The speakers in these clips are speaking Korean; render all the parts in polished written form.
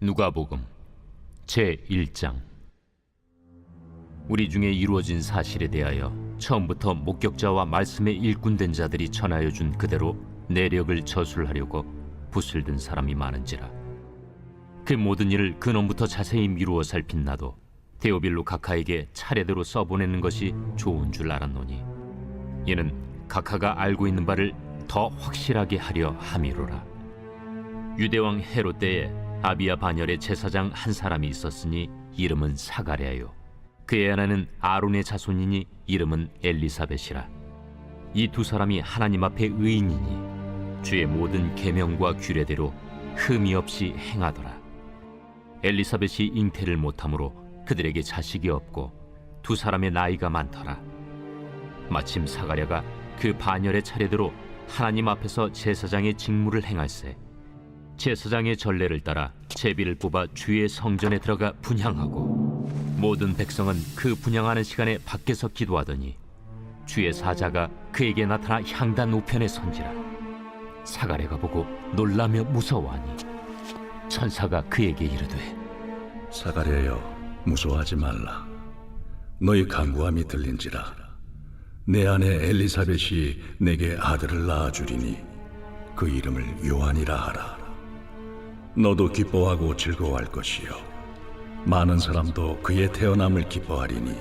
누가복음 제1장. 우리 중에 이루어진 사실에 대하여 처음부터 목격자와 말씀에 일꾼된 자들이 전하여 준 그대로 내력을 저술하려고 붓을 든 사람이 많은지라. 그 모든 일을 근원부터 자세히 미루어 살핀 나도 데오빌로 각하에게 차례대로 써보내는 것이 좋은 줄 알았노니, 이는 각하가 알고 있는 바를 더 확실하게 하려 함이로라. 유대왕 헤롯 때에 아비야 반열의 제사장 한 사람이 있었으니 이름은 사가랴요. 그의 아내는 아론의 자손이니 이름은 엘리사벳이라. 이 두 사람이 하나님 앞에 의인이니 주의 모든 계명과 규례대로 흠이 없이 행하더라. 엘리사벳이 잉태를 못하므로 그들에게 자식이 없고 두 사람의 나이가 많더라. 마침 사가랴가 그 반열의 차례대로 하나님 앞에서 제사장의 직무를 행할세 제사장의 전례를 따라 제비를 뽑아 주의 성전에 들어가 분향하고, 모든 백성은 그 분향하는 시간에 밖에서 기도하더니 주의 사자가 그에게 나타나 향단 우편에 선지라. 사가랴가 보고 놀라며 무서워하니 천사가 그에게 이르되, 사가랴여, 무서워하지 말라. 너희 간구함이 들린지라. 내 아내 엘리사벳이 내게 아들을 낳아주리니 그 이름을 요한이라 하라. 너도 기뻐하고 즐거워할 것이요, 많은 사람도 그의 태어남을 기뻐하리니,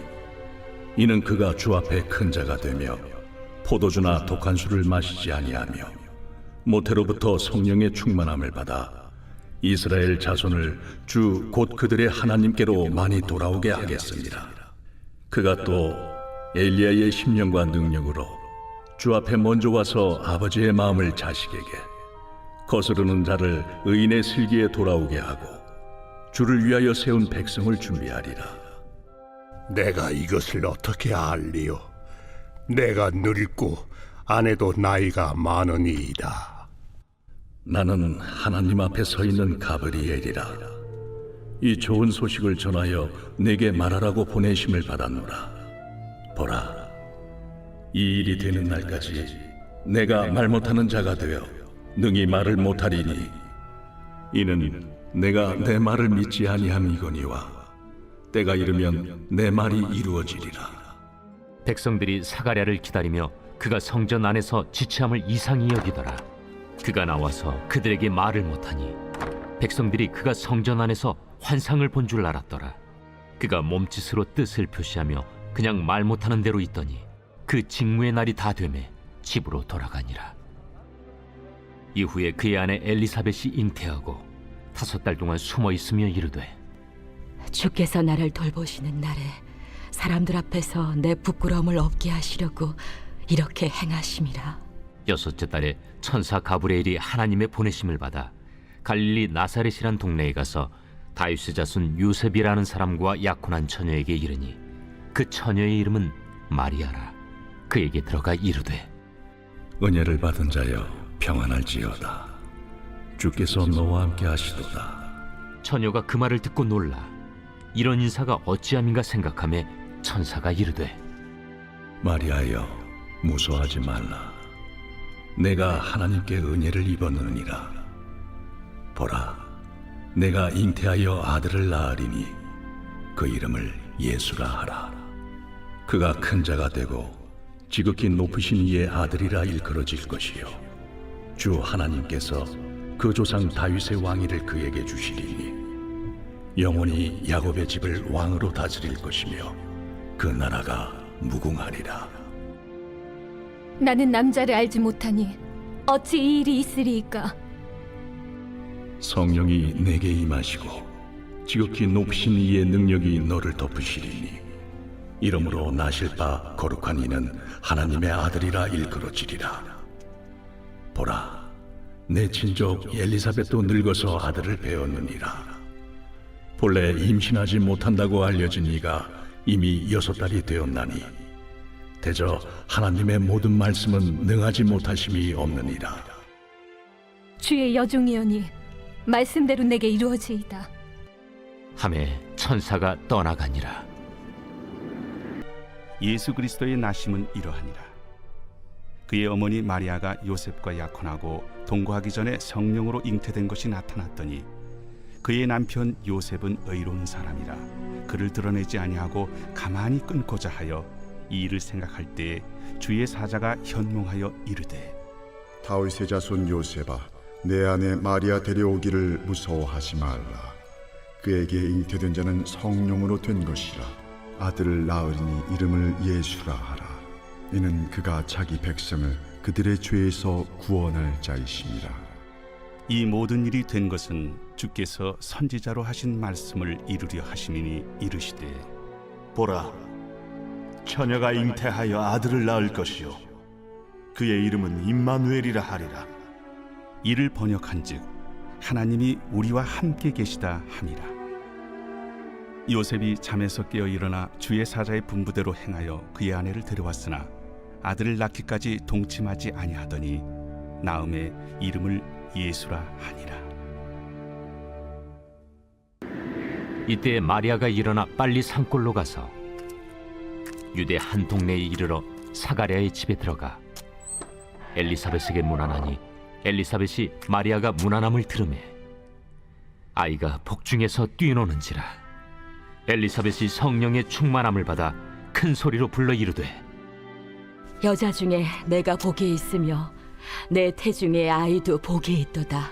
이는 그가 주 앞에 큰 자가 되며 포도주나 독한 술을 마시지 아니하며 모태로부터 성령의 충만함을 받아 이스라엘 자손을 주 곧 그들의 하나님께로 많이 돌아오게 하겠습니다. 그가 또 엘리야의 심령과 능력으로 주 앞에 먼저 와서 아버지의 마음을 자식에게, 거스르는 자를 의인의 슬기에 돌아오게 하고 주를 위하여 세운 백성을 준비하리라. 내가 이것을 어떻게 알리요? 내가 늙고 아내도 나이가 많으니이다. 나는 하나님 앞에 서 있는 가브리엘이라. 이 좋은 소식을 전하여 내게 말하라고 보내심을 받았노라. 보라, 이 일이 되는 날까지 내가 말 못하는 자가 되어 능히 말을 못하리니, 이는 내가 내 말을 믿지 아니함이거니와 때가 이르면 내 말이 이루어지리라. 백성들이 사가랴를 기다리며 그가 성전 안에서 지체함을 이상히 여기더라. 그가 나와서 그들에게 말을 못하니 백성들이 그가 성전 안에서 환상을 본 줄 알았더라. 그가 몸짓으로 뜻을 표시하며 그냥 말 못하는 대로 있더니 그 직무의 날이 다 되매 집으로 돌아가니라. 이후에 그의 아내 엘리사벳이 잉태하고 5달 동안 숨어 있으며 이르되, 주께서 나를 돌보시는 날에 사람들 앞에서 내 부끄러움을 없게 하시려고 이렇게 행하심이라. 6째 달에 천사 가브리엘이 하나님의 보내심을 받아 갈릴리 나사렛이란 동네에 가서 다윗의 자손 요셉이라는 사람과 약혼한 처녀에게 이르니, 그 처녀의 이름은 마리아라. 그에게 들어가 이르되, 은혜를 받은 자여, 평안할지어다. 주께서 너와 함께 하시도다. 처녀가 그 말을 듣고 놀라 이런 인사가 어찌함인가 생각하며 천사가 이르되, 마리아여, 무서워하지 말라. 내가 하나님께 은혜를 입었느니라. 보라, 내가 잉태하여 아들을 낳으리니 그 이름을 예수라 하라. 그가 큰 자가 되고 지극히 높으신 이의 아들이라 일컬어질 것이요, 주 하나님께서 그 조상 다윗의 왕위를 그에게 주시리니 영원히 야곱의 집을 왕으로 다스릴 것이며 그 나라가 무궁하리라. 나는 남자를 알지 못하니 어찌 이 일이 있으리이까? 성령이 내게 임하시고 지극히 높으신 이의 능력이 너를 덮으시리니, 이러므로 나실 바 거룩한 이는 하나님의 아들이라 일컬어지리라. 보라, 내 친족 엘리사벳도 늙어서 아들을 배었느니라. 본래 임신하지 못한다고 알려진 이가 이미 6달이 되었나니 대저 하나님의 모든 말씀은 능하지 못하심이 없느니라. 주의 여종이오니 말씀대로 내게 이루어지이다. 하매 천사가 떠나가니라. 예수 그리스도의 나심은 이러하니라. 그의 어머니 마리아가 요셉과 약혼하고 동거하기 전에 성령으로 잉태된 것이 나타났더니 그의 남편 요셉은 의로운 사람이라 그를 드러내지 아니하고 가만히 끊고자 하여 이 일을 생각할 때에 주의 사자가 현몽하여 이르되 다윗의 자손 요셉아, 내 아내 마리아 데려오기를 무서워하지 말라. 그에게 잉태된 자는 성령으로 된 것이라. 아들을 낳으리니 이름을 예수라 하라. 이는 그가 자기 백성을 그들의 죄에서 구원할 자이심이라. 이 모든 일이 된 것은 주께서 선지자로 하신 말씀을 이루려 하심이니 이르시되 보라, 처녀가 잉태하여 아들을 낳을 것이요 그의 이름은 임마누엘이라 하리라. 이를 번역한즉 하나님이 우리와 함께 계시다 함이라. 요셉이 잠에서 깨어 일어나 주의 사자의 분부대로 행하여 그의 아내를 데려왔으나 아들을 낳기까지 동침하지 아니하더니 나음에 이름을 예수라 하니라. 이때 마리아가 일어나 빨리 산골로 가서 유대 한 동네에 이르러 사가랴의 집에 들어가 엘리사벳에게 문안하니 엘리사벳이 마리아가 문안함을 들으매 아이가 복중에서 뛰노는지라. 엘리사벳이 성령의 충만함을 받아 큰 소리로 불러 이르되 여자 중에 내가 복이 있으며 내 태중에 아이도 복이 있도다.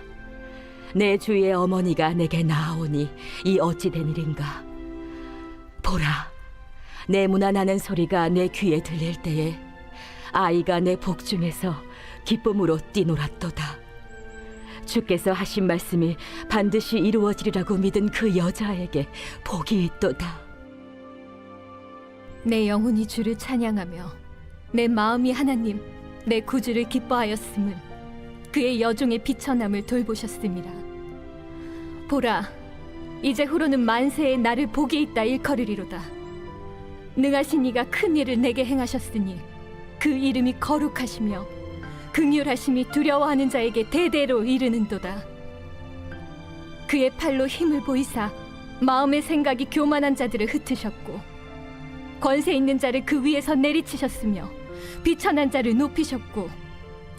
내 주의 어머니가 내게 나아오니 이 어찌 된 일인가. 보라, 내 문안하는 소리가 내 귀에 들릴 때에 아이가 내 복중에서 기쁨으로 뛰놀았도다. 주께서 하신 말씀이 반드시 이루어지리라고 믿은 그 여자에게 복이 있도다. 내 영혼이 주를 찬양하며 내 마음이 하나님 내 구주를 기뻐하였음을 그의 여종의 비천함을 돌보셨음이라. 보라, 이제 후로는 만세에 나를 복이 있다 일컬으리로다. 능하신 이가 큰 일을 내게 행하셨으니 그 이름이 거룩하시며 긍휼하심이 두려워하는 자에게 대대로 이르는도다. 그의 팔로 힘을 보이사 마음의 생각이 교만한 자들을 흩으셨고 권세 있는 자를 그 위에서 내리치셨으며 비천한 자를 높이셨고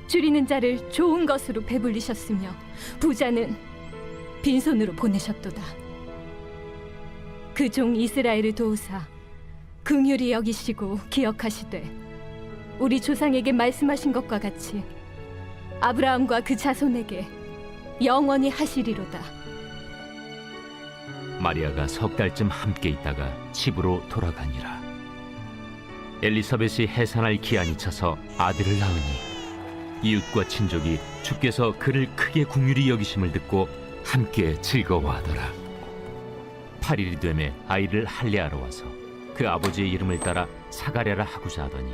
줄이는 자를 좋은 것으로 배불리셨으며 부자는 빈손으로 보내셨도다. 그 종 이스라엘을 도우사 긍휼히 여기시고 기억하시되 우리 조상에게 말씀하신 것과 같이 아브라함과 그 자손에게 영원히 하시리로다. 마리아가 석 달쯤 함께 있다가 집으로 돌아가니라. 엘리사벳이 해산할 기한이 차서 아들을 낳으니 이웃과 친족이 주께서 그를 크게 긍휼히 여기심을 듣고 함께 즐거워하더라. 8일이 되매 아이를 할례하러 와서 그 아버지의 이름을 따라 사가랴라 하고자 하더니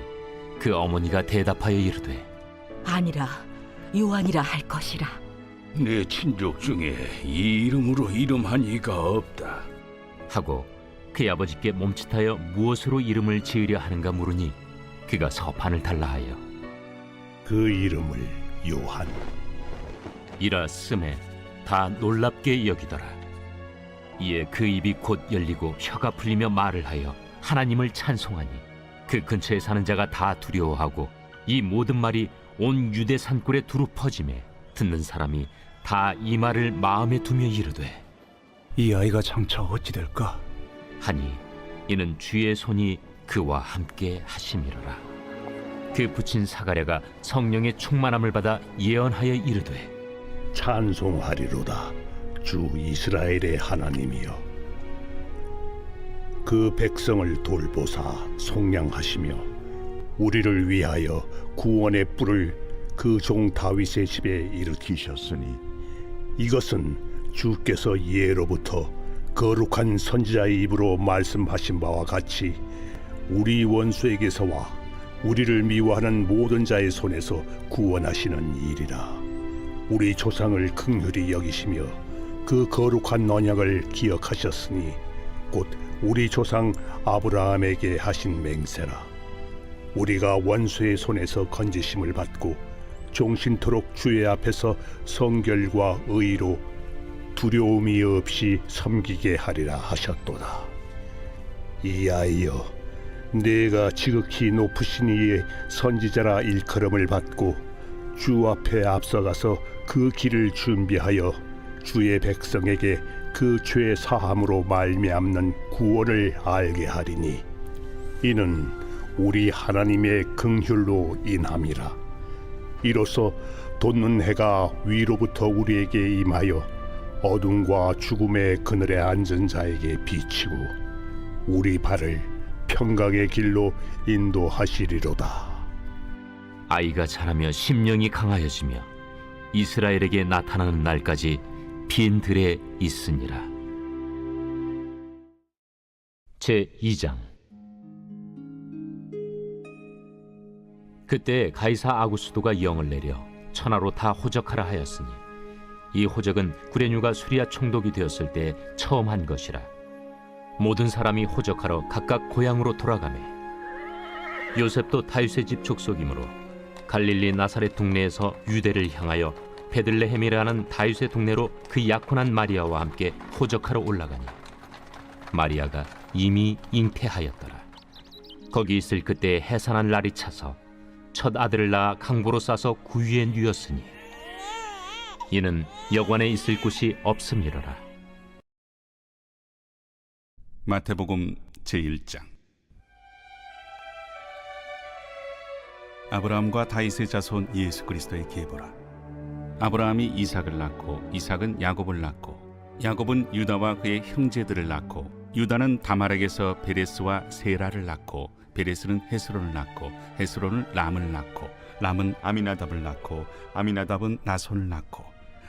그 어머니가 대답하여 이르되 아니라 요한이라 할 것이라. 내 친족 중에 이 이름으로 이름한 이가 없다. 하고 그의 아버지께 몸짓하여 무엇으로 이름을 지으려 하는가 물으니 그가 서판을 달라 하여 그 이름을 요한. 이라 쓰매 다 놀랍게 여기더라. 이에 그 입이 곧 열리고 혀가 풀리며 말을 하여 하나님을 찬송하니 그 근처에 사는 자가 다 두려워하고 이 모든 말이 온 유대 산골에 두루 퍼지매 듣는 사람이 다 이 말을 마음에 두며 이르되 이 아이가 장차 어찌 될까? 하니 이는 주의 손이 그와 함께 하심이로라. 그 부친 사가랴가 성령의 충만함을 받아 예언하여 이르되 찬송하리로다. 주 이스라엘의 하나님이여. 그 백성을 돌보사 속량하시며 우리를 위하여 구원의 뿔을 그 종 다윗의 집에 일으키셨으니 이것은 주께서 예로부터 거룩한 선지자의 입으로 말씀하신 바와 같이 우리 원수에게서와 우리를 미워하는 모든 자의 손에서 구원하시는 일이라. 우리 조상을 긍휼히 여기시며 그 거룩한 언약을 기억하셨으니 곧 우리 조상 아브라함에게 하신 맹세라. 우리가 원수의 손에서 건지심을 받고 종신토록 주의 앞에서 성결과 의로 두려움이 없이 섬기게 하리라 하셨도다. 이하여 내가 지극히 높으신 이의 선지자라 일컬음을 받고 주 앞에 앞서가서 그 길을 준비하여 주의 백성에게 그 죄 사함으로 말미암는 구원을 알게 하리니 이는 우리 하나님의 긍휼로 인함이라. 이로써 돋는 해가 위로부터 우리에게 임하여 어둠과 죽음의 그늘에 앉은 자에게 비치고 우리 발을 평강의 길로 인도하시리로다. 아이가 자라며 심령이 강하여지며 이스라엘에게 나타나는 날까지 빈 들에 있으니라. 제2장. 그때 가이사 아구스도가 영을 내려 천하로 다 호적하라 하였으니 이 호적은 구레뉴가 수리아 총독이 되었을 때 처음 한 것이라. 모든 사람이 호적하러 각각 고향으로 돌아가매 요셉도 다윗의 집 족속이므로 갈릴리 나사렛 동네에서 유대를 향하여 베들레헴이라는 다윗의 동네로 그 약혼한 마리아와 함께 호적하러 올라가니 마리아가 이미 잉태하였더라. 거기 있을 그때 해산한 날이 차서 첫 아들을 낳아 강보로 싸서 구유에 누였으니 이는 여관에 있을 곳이 없음이로라. 마태복음 제1장. 아브라함과 다윗의 자손 예수 그리스도의 계보라. 아브라함이 이삭을 낳고 이삭은 야곱을 낳고 야곱은 유다와 그의 형제들을 낳고 유다는 다말에게서 베레스와 세라를 낳고 베레스는 헤스론을 낳고 헤스론은 람을 낳고 람은 아미나답을 낳고 아미나답은 나손을 낳고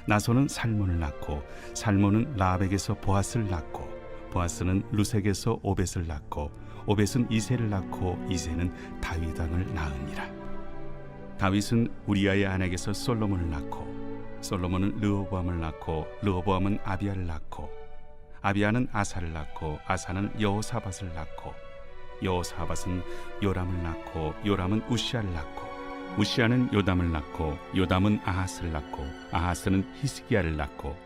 나손은 살몬을 낳고 살몬은 라합에게서 보앗을 낳고 보아스는 루색에서 오벳을 낳고 오벳은 이새를 낳고 이새는 다윗 왕을 낳으니라. 다윗은 우리아의 아내에게서 솔로몬을 낳고 솔로몬은 르호보암을 낳고 르호보암은 아비야를 낳고 아비야는 아사를 낳고 아사는 여호사밧을 낳고 여호사밧은 요람을 낳고 요람은 우시아를 낳고 우시아는 요담을 낳고 요담은 아하스를 낳고 아하스는 히스기야를 낳고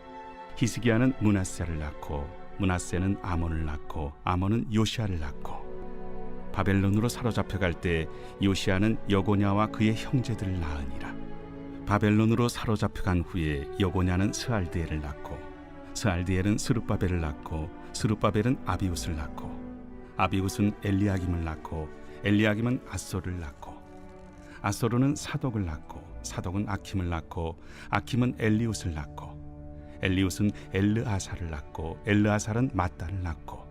히스기야는 므낫세를 낳고 므낫세는 아몬을 낳고 아몬은 요시아를 낳고 바벨론으로 사로잡혀 갈 때 요시아는 여고냐와 그의 형제들을 낳으니라. 바벨론으로 사로잡혀 간 후에 여고냐는 스알드엘을 낳고 스알드엘은 스룹바벨을 낳고 스룹바벨은 아비웃을 낳고 아비웃은 엘리야김을 낳고 엘리야김은 아소를 낳고 아소르는 사독을 낳고 사독은 아킴을 낳고 아킴은 엘리웃을 낳고 엘리웃은 엘르아사를 낳고 엘르아살은 mat단을 낳고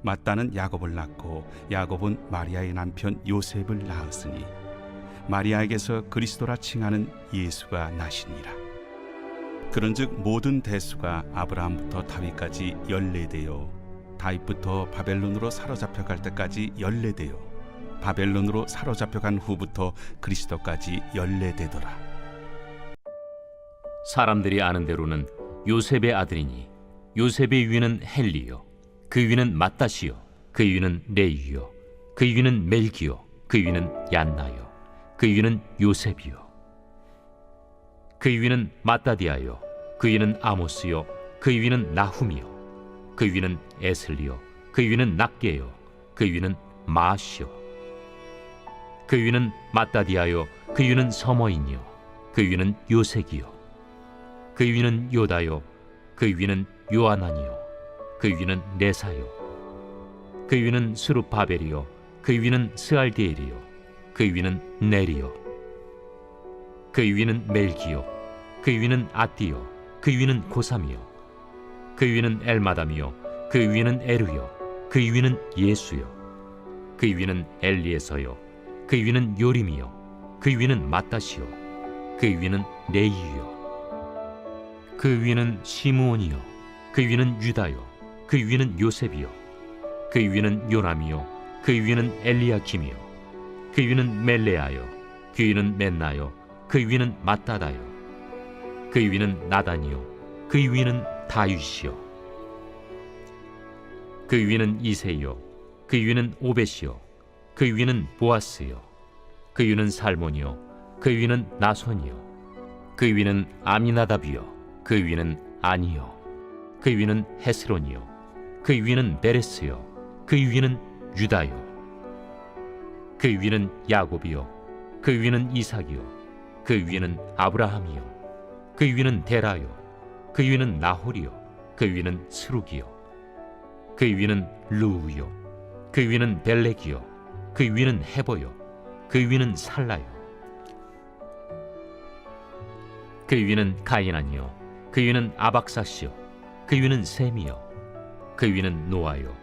mat단은 야곱을 낳고 야곱은 마리아의 남편 요셉을 낳았으니 마리아에게서 그리스도라 칭하는 예수가 나시니라. 그런즉 모든 대수가 아브라함부터 다윗까지 14대요 다윗부터 바벨론으로 사로잡혀 갈 때까지 14대요 바벨론으로 사로잡혀 간 후부터 그리스도까지 14대더라. 사람들이 아는 대로는 요셉의 아들이니 요셉의 위는 헬리요 그 위는 맏다시요 그 위는 레위요 그 위는 멜기요 그 위는 얀나요 그 위는 요셉이요 그 위는 마따디아요 그 위는 아모스요 그 위는 나훔이요 그 위는 에슬리요 그 위는 낫게요 그 위는 마시요 그 위는 마따디아요 그 위는 서머인이요 그 위는 요색이요 그 위는 요다요 그 위는 요아난이요 그 위는 네사요 그 위는 스룹바벨이요 그 위는 스알디엘이요 그 위는 네리요 그 위는 멜기요 그 위는 아띠요 그 위는 고삼이요 그 위는 엘마담이요 그 위는 에르요 그 위는 예수요 그 위는 엘리에서요 그 위는 요림이요 그 위는 맏다시요 그 위는 레이유요 그 위는 시므온이요 그 위는 유다요 그 위는 요셉이요 그 위는 요람이요 그 위는 엘리야킴이요 그 위는 멜레아요 그 위는 멘나요 그 위는 마따다요 그 위는 나단이요 그 위는 다윗이요 그 위는 이세요 그 위는 오벳이요 그 위는 보아스요 그 위는 살몬이요 그 위는 나손이요 그 위는 아미나답이요 그 위는 아니요 그 위는 헤스론이요 그 위는 베레스요 그 위는 유다요 그 위는 야곱이요 그 위는 이삭이요 그 위는 아브라함이요 그 위는 데라요 그 위는 나홀이요 그 위는 스룩이요 그 위는 루우요 그 위는 벨렉이요 그 위는 헤보요 그 위는 살라요 그 위는 가이난이요 그 위는 아박사시요 그 위는 셈이요 그 위는 노아요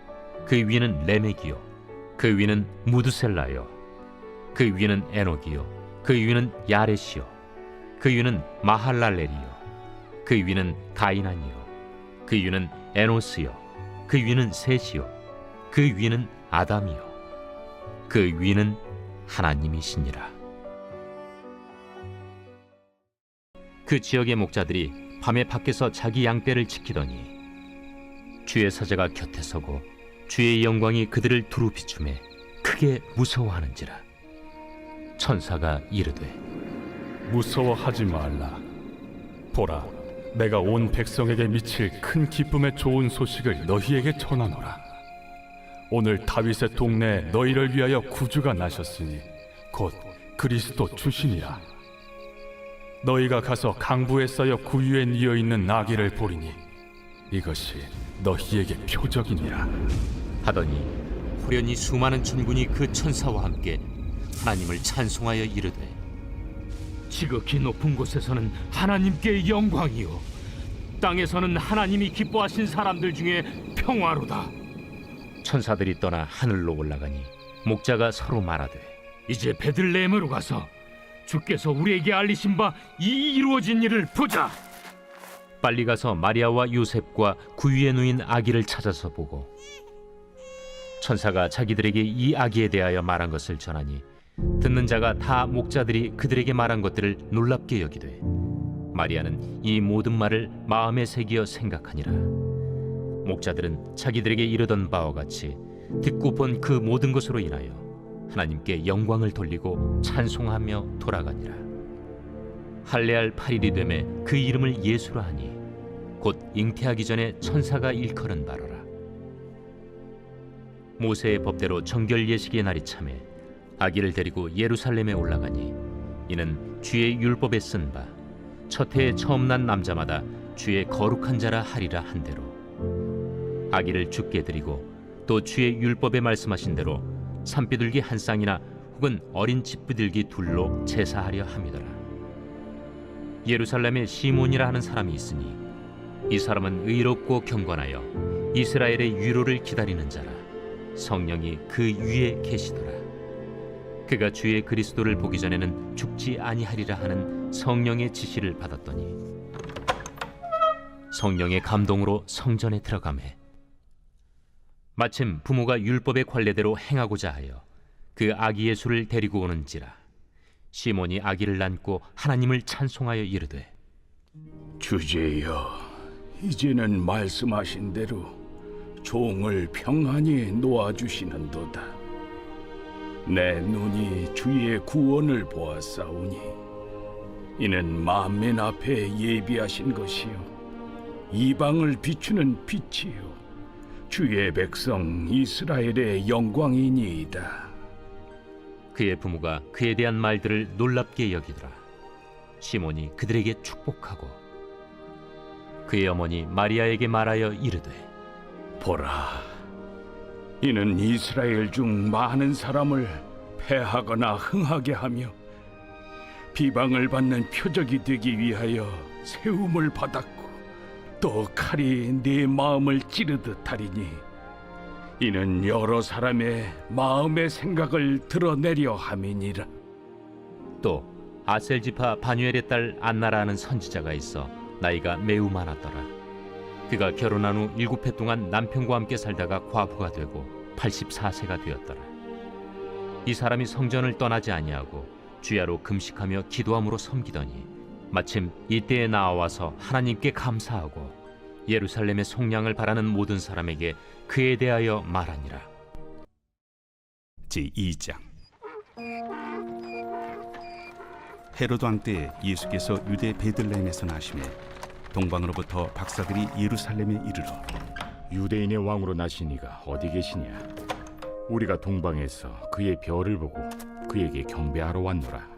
그 위는 레멕이요 그 위는 무드셀라요 그 위는 에녹이요 그 위는 야렛이요 그 위는 마할랄렐이요 그 위는 가이난이요 그 위는 에노스요 그 위는 셋이요 그 위는 아담이요 그 위는 하나님이시니라. 그 지역의 목자들이 밤에 밖에서 자기 양떼를 지키더니 주의 사자가 곁에 서고 주의 영광이 그들을 두루 비추매 크게 무서워하는지라. 천사가 이르되 무서워하지 말라. 보라, 내가 온 백성에게 미칠 큰 기쁨의 좋은 소식을 너희에게 전하노라. 오늘 다윗의 동네에 너희를 위하여 구주가 나셨으니 곧 그리스도 주시니라. 너희가 가서 강부에 쌓여 구유에 뉘어 있는 나귀를 보리니 이것이 너희에게 표적이니라. 하더니 후련히 수많은 천군이 그 천사와 함께 하나님을 찬송하여 이르되 지극히 높은 곳에서는 하나님께 영광이요 땅에서는 하나님이 기뻐하신 사람들 중에 평화로다. 천사들이 떠나 하늘로 올라가니 목자가 서로 말하되 이제 베들레헴으로 가서 주께서 우리에게 알리신 바 이 이루어진 일을 보자. 빨리 가서 마리아와 요셉과 구유에 누인 아기를 찾아서 보고 천사가 자기들에게 이 아기에 대하여 말한 것을 전하니 듣는 자가 다 목자들이 그들에게 말한 것들을 놀랍게 여기되 마리아는 이 모든 말을 마음에 새기어 생각하니라. 목자들은 자기들에게 이르던 바와 같이 듣고 본 그 모든 것으로 인하여 하나님께 영광을 돌리고 찬송하며 돌아가니라. 할례할 8일이 되매 그 이름을 예수라 하니 곧 잉태하기 전에 천사가 일컬은 바로라. 모세의 법대로 정결 예식의 날이 차매 아기를 데리고 예루살렘에 올라가니 이는 주의 율법에 쓴 바 첫 해에 처음 난 남자마다 주의 거룩한 자라 하리라 한 대로 아기를 주께 드리고 또 주의 율법에 말씀하신 대로 산비둘기 한 쌍이나 혹은 어린 집비둘기 둘로 제사하려 함이더라. 예루살렘에 시몬이라 하는 사람이 있으니 이 사람은 의롭고 경건하여 이스라엘의 위로를 기다리는 자라. 성령이 그 위에 계시더라. 그가 주의 그리스도를 보기 전에는 죽지 아니하리라 하는 성령의 지시를 받았더니 성령의 감동으로 성전에 들어가매 마침 부모가 율법의 관례대로 행하고자 하여 그 아기 예수를 데리고 오는지라. 시몬이 아기를 안고 하나님을 찬송하여 이르되 주제여, 이제는 말씀하신 대로 종을 평안히 놓아주시는도다. 내 눈이 주의 구원을 보았사오니 이는 만민 앞에 예비하신 것이요 이방을 비추는 빛이요 주의 백성 이스라엘의 영광이니이다. 그의 부모가 그에 대한 말들을 놀랍게 여기더라. 시몬이 그들에게 축복하고 그의 어머니 마리아에게 말하여 이르되 보라, 이는 이스라엘 중 많은 사람을 패하거나 흥하게 하며 비방을 받는 표적이 되기 위하여 세움을 받았고 또 칼이 네 마음을 찌르듯 하리니 이는 여러 사람의 마음의 생각을 드러내려 함이니라. 또 아셀 지파 바뉴엘의 딸 안나라 하는 선지자가 있어 나이가 매우 많았더라. 그가 결혼한 후 7해 동안 남편과 함께 살다가 과부가 되고 84세가 되었더라. 이 사람이 성전을 떠나지 아니하고 주야로 금식하며 기도함으로 섬기더니 마침 이때에 나와서 하나님께 감사하고 예루살렘의 속량을 바라는 모든 사람에게 그에 대하여 말하니라. 제2장. 헤로드 왕 때 예수께서 유대 베들레헴에서 나시매 동방으로부터 박사들이 예루살렘에 이르러 유대인의 왕으로 나시니가 어디 계시냐? 우리가 동방에서 그의 별을 보고 그에게 경배하러 왔노라.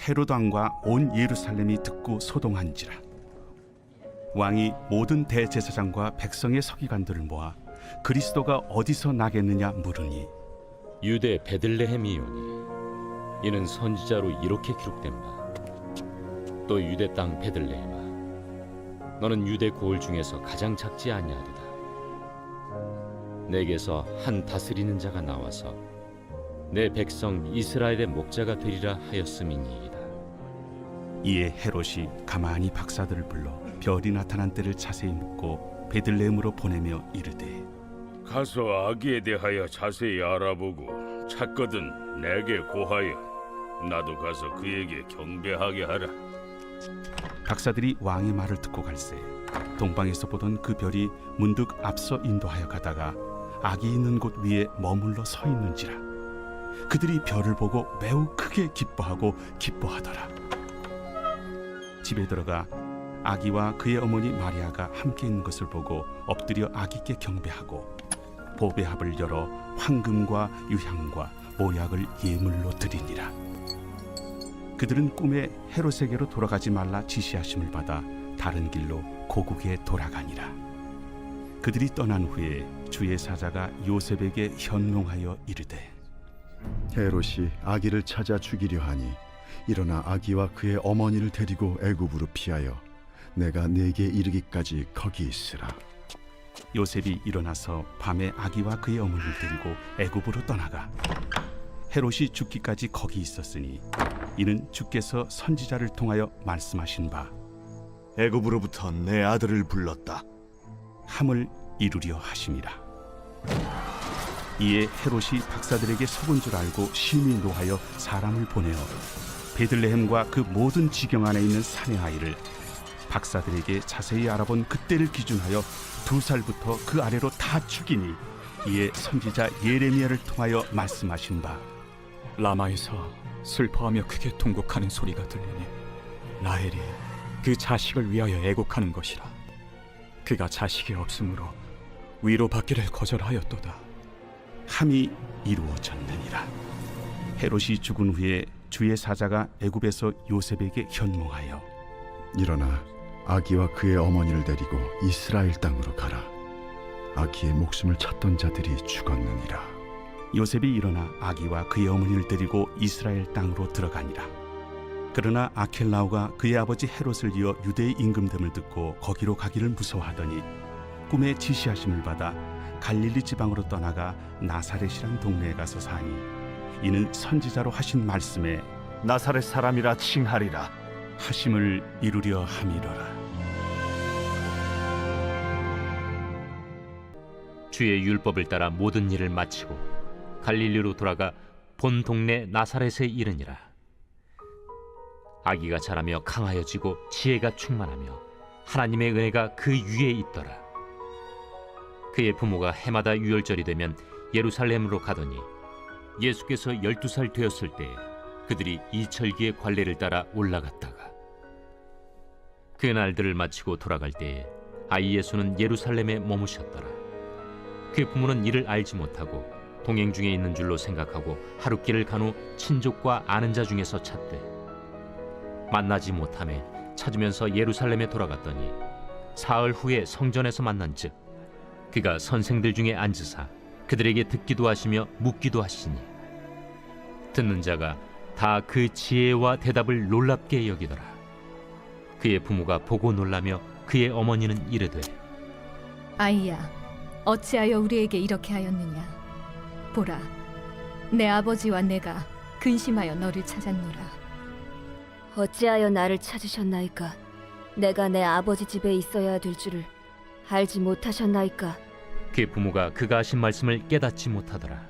헤로드 왕과 온 예루살렘이 듣고 소동한지라. 왕이 모든 대제사장과 백성의 서기관들을 모아 그리스도가 어디서 나겠느냐 물으니 유대 베들레헴이오니 이는 선지자로 이렇게 기록된 바 또 유대 땅 베들레헴아 너는 유대 고을 중에서 가장 작지 아니하도다 내게서 한 다스리는 자가 나와서 내 백성 이스라엘의 목자가 되리라 하였음이니이다. 이에 헤롯이 가만히 박사들을 불러 별이 나타난 때를 자세히 묻고 베들레헴으로 보내며 이르되 가서 아기에 대하여 자세히 알아보고 찾거든 내게 고하여 나도 가서 그에게 경배하게 하라. 박사들이 왕의 말을 듣고 갈새 동방에서 보던 그 별이 문득 앞서 인도하여 가다가 아기 있는 곳 위에 머물러 서 있는지라 그들이 별을 보고 매우 크게 기뻐하더라. 집에 들어가 아기와 그의 어머니 마리아가 함께 있는 것을 보고 엎드려 아기께 경배하고 보배합을 열어 황금과 유향과 모약을 예물로 드리니라. 그들은 꿈에 헤롯에게로 돌아가지 말라 지시하심을 받아 다른 길로 고국에 돌아가니라. 그들이 떠난 후에 주의 사자가 요셉에게 현몽하여 이르되 헤롯이 아기를 찾아 죽이려 하니 일어나 아기와 그의 어머니를 데리고 애굽으로 피하여 내가 네게 이르기까지 거기 있으라. 요셉이 일어나서 밤에 아기와 그의 어머니를 데리고 애굽으로 떠나가 헤롯이 죽기까지 거기 있었으니 이는 주께서 선지자를 통하여 말씀하신 바 애굽으로부터 내 아들을 불렀다 함을 이루려 하심이라. 이에 헤롯이 박사들에게 속은 줄 알고 심히 노하여 사람을 보내어 베들레헴과 그 모든 지경 안에 있는 사내 아이를 박사들에게 자세히 알아본 그때를 기준하여 2살부터 그 아래로 다 죽이니 이에 선지자 예레미야를 통하여 말씀하신 바 라마에서 슬퍼하며 크게 통곡하는 소리가 들리니 라헬이 그 자식을 위하여 애곡하는 것이라. 그가 자식이 없으므로 위로받기를 거절하였도다. 함이 이루어졌느니라. 헤롯이 죽은 후에 주의 사자가 애굽에서 요셉에게 현몽하여 일어나 아기와 그의 어머니를 데리고 이스라엘 땅으로 가라. 아기의 목숨을 찾던 자들이 죽었느니라. 요셉이 일어나 아기와 그의 어머니를 데리고 이스라엘 땅으로 들어가니라. 그러나 아켈라오가 그의 아버지 헤롯을 이어 유대의 임금됨을 듣고 거기로 가기를 무서워하더니 꿈에 지시하심을 받아 갈릴리 지방으로 떠나가 나사렛이란 동네에 가서 사니 이는 선지자로 하신 말씀에 나사렛 사람이라 칭하리라 하심을 이루려 함이로라. 주의 율법을 따라 모든 일을 마치고 갈릴리로 돌아가 본 동네 나사렛에 이르니라. 아기가 자라며 강하여지고 지혜가 충만하며 하나님의 은혜가 그 위에 있더라. 그의 부모가 해마다 유월절이 되면 예루살렘으로 가더니 예수께서 12살 되었을 때에 그들이 이철기의 관례를 따라 올라갔다가 그 날들을 마치고 돌아갈 때에 아이 예수는 예루살렘에 머무셨더라. 그 부모는 이를 알지 못하고 동행 중에 있는 줄로 생각하고 하룻길을 간 후 친족과 아는 자 중에서 찾되 만나지 못하매 찾으면서 예루살렘에 돌아갔더니 사흘 후에 성전에서 만난즉 그가 선생들 중에 앉으사 그들에게 듣기도 하시며 묻기도 하시니 듣는 자가 다 그 지혜와 대답을 놀랍게 여기더라. 그의 부모가 보고 놀라며 그의 어머니는 이르되 아이야, 어찌하여 우리에게 이렇게 하였느냐? 보라, 내 아버지와 내가 근심하여 너를 찾았노라. 어찌하여 나를 찾으셨나이까? 내가 내 아버지 집에 있어야 될 줄을 알지 못하셨나이까? 그 부모가 그가 하신 말씀을 깨닫지 못하더라.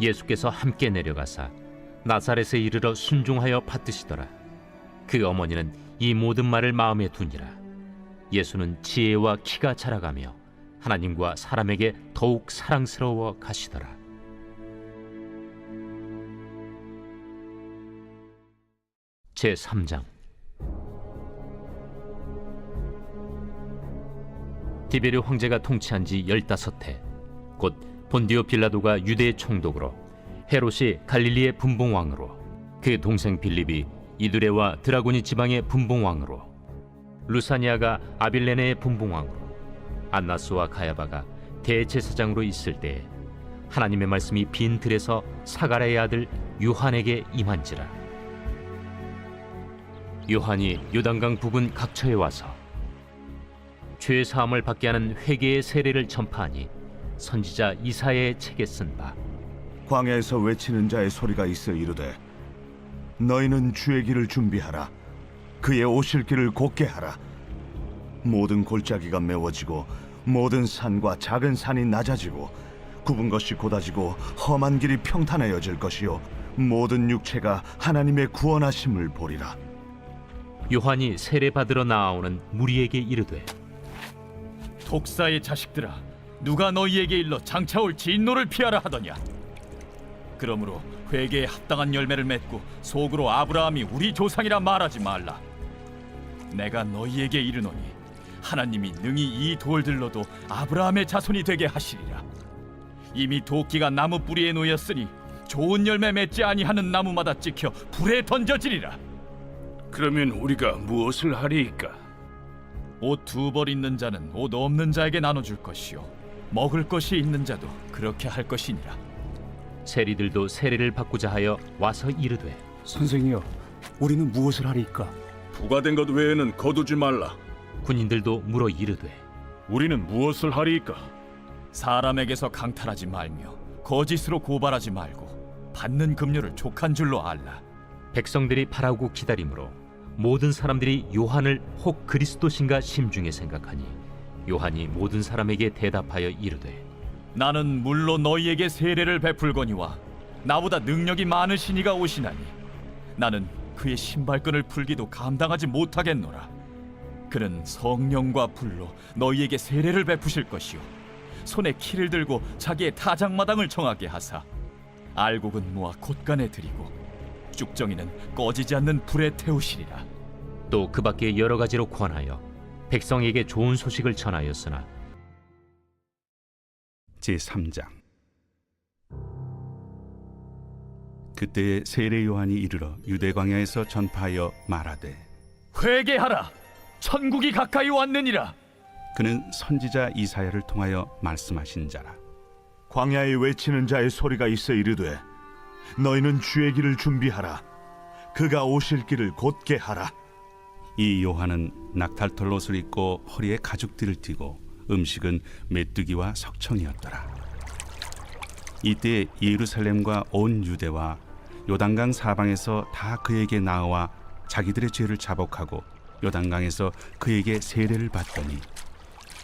예수께서 함께 내려가사 나사렛에 이르러 순종하여 받드시더라. 그 어머니는 이 모든 말을 마음에 두니라. 예수는 지혜와 키가 자라가며 하나님과 사람에게 더욱 사랑스러워 가시더라. 제3장. 디베르 황제가 통치한 지 15해 곧 본디오 빌라도가 유대의 총독으로 헤롯이 갈릴리의 분봉왕으로 그 동생 빌립이 이두레와 드라고니 지방의 분봉왕으로 루사니아가 아빌레네의 분봉왕으로 안나스와 가야바가 대제사장으로 있을 때에 하나님의 말씀이 빈 들에서 사가랴의 아들 요한에게 임한지라. 요한이 요단강 부근 각처에 와서 죄 사함을 받게 하는 회개의 세례를 전파하니 선지자 이사야의 책에 쓴 바 광야에서 외치는 자의 소리가 있어 이르되 너희는 주의 길을 준비하라. 그의 오실 길을 곧게 하라. 모든 골짜기가 메워지고 모든 산과 작은 산이 낮아지고 굽은 것이 곧아지고 험한 길이 평탄하여질 것이요 모든 육체가 하나님의 구원하심을 보리라. 요한이 세례 받으러 나아오는 무리에게 이르되 독사의 자식들아, 누가 너희에게 일러 장차올 진노를 피하라 하더냐? 그러므로 회개에 합당한 열매를 맺고 속으로 아브라함이 우리 조상이라 말하지 말라. 내가 너희에게 이르노니 하나님이 능히 이 돌들로도 아브라함의 자손이 되게 하시리라. 이미 도끼가 나무 뿌리에 놓였으니 좋은 열매 맺지 아니하는 나무마다 찍혀 불에 던져지리라. 그러면 우리가 무엇을 하리이까? 옷 2벌 있는 자는 옷 없는 자에게 나눠줄 것이요 먹을 것이 있는 자도 그렇게 할 것이니라. 세리들도 세례를 받고자 하여 와서 이르되 선생이여, 우리는 무엇을 하리까? 부과된 것 외에는 거두지 말라. 군인들도 물어 이르되 우리는 무엇을 하리이까? 사람에게서 강탈하지 말며 거짓으로 고발하지 말고 받는 급료를 족한 줄로 알라. 백성들이 바라고 기다림으로 모든 사람들이 요한을 혹 그리스도신가 심중에 생각하니 요한이 모든 사람에게 대답하여 이르되 나는 물로 너희에게 세례를 베풀거니와 나보다 능력이 많으신 이가 오시나니 나는 그의 신발끈을 풀기도 감당하지 못하겠노라. 그는 성령과 불로 너희에게 세례를 베푸실 것이요 손에 키를 들고 자기의 타작마당을 정하게 하사 알곡은 모아 곶간에 들이고 쭉정이는 꺼지지 않는 불에 태우시리라. 또 그 밖에 여러 가지로 권하여 백성에게 좋은 소식을 전하였으나 제3장. 그때에 세례 요한이 이르러 유대 광야에서 전파하여 말하되 회개하라, 천국이 가까이 왔느니라. 그는 선지자 이사야를 통하여 말씀하신 자라. 광야에 외치는 자의 소리가 있어 이르되 너희는 주의 길을 준비하라. 그가 오실 길을 곧게 하라. 이 요한은 낙탈털 옷을 입고 허리에 가죽띠를 띠고 음식은 메뚜기와 석청이었더라. 이때 예루살렘과 온 유대와 요단강 사방에서 다 그에게 나와 자기들의 죄를 자복하고 요단강에서 그에게 세례를 받더니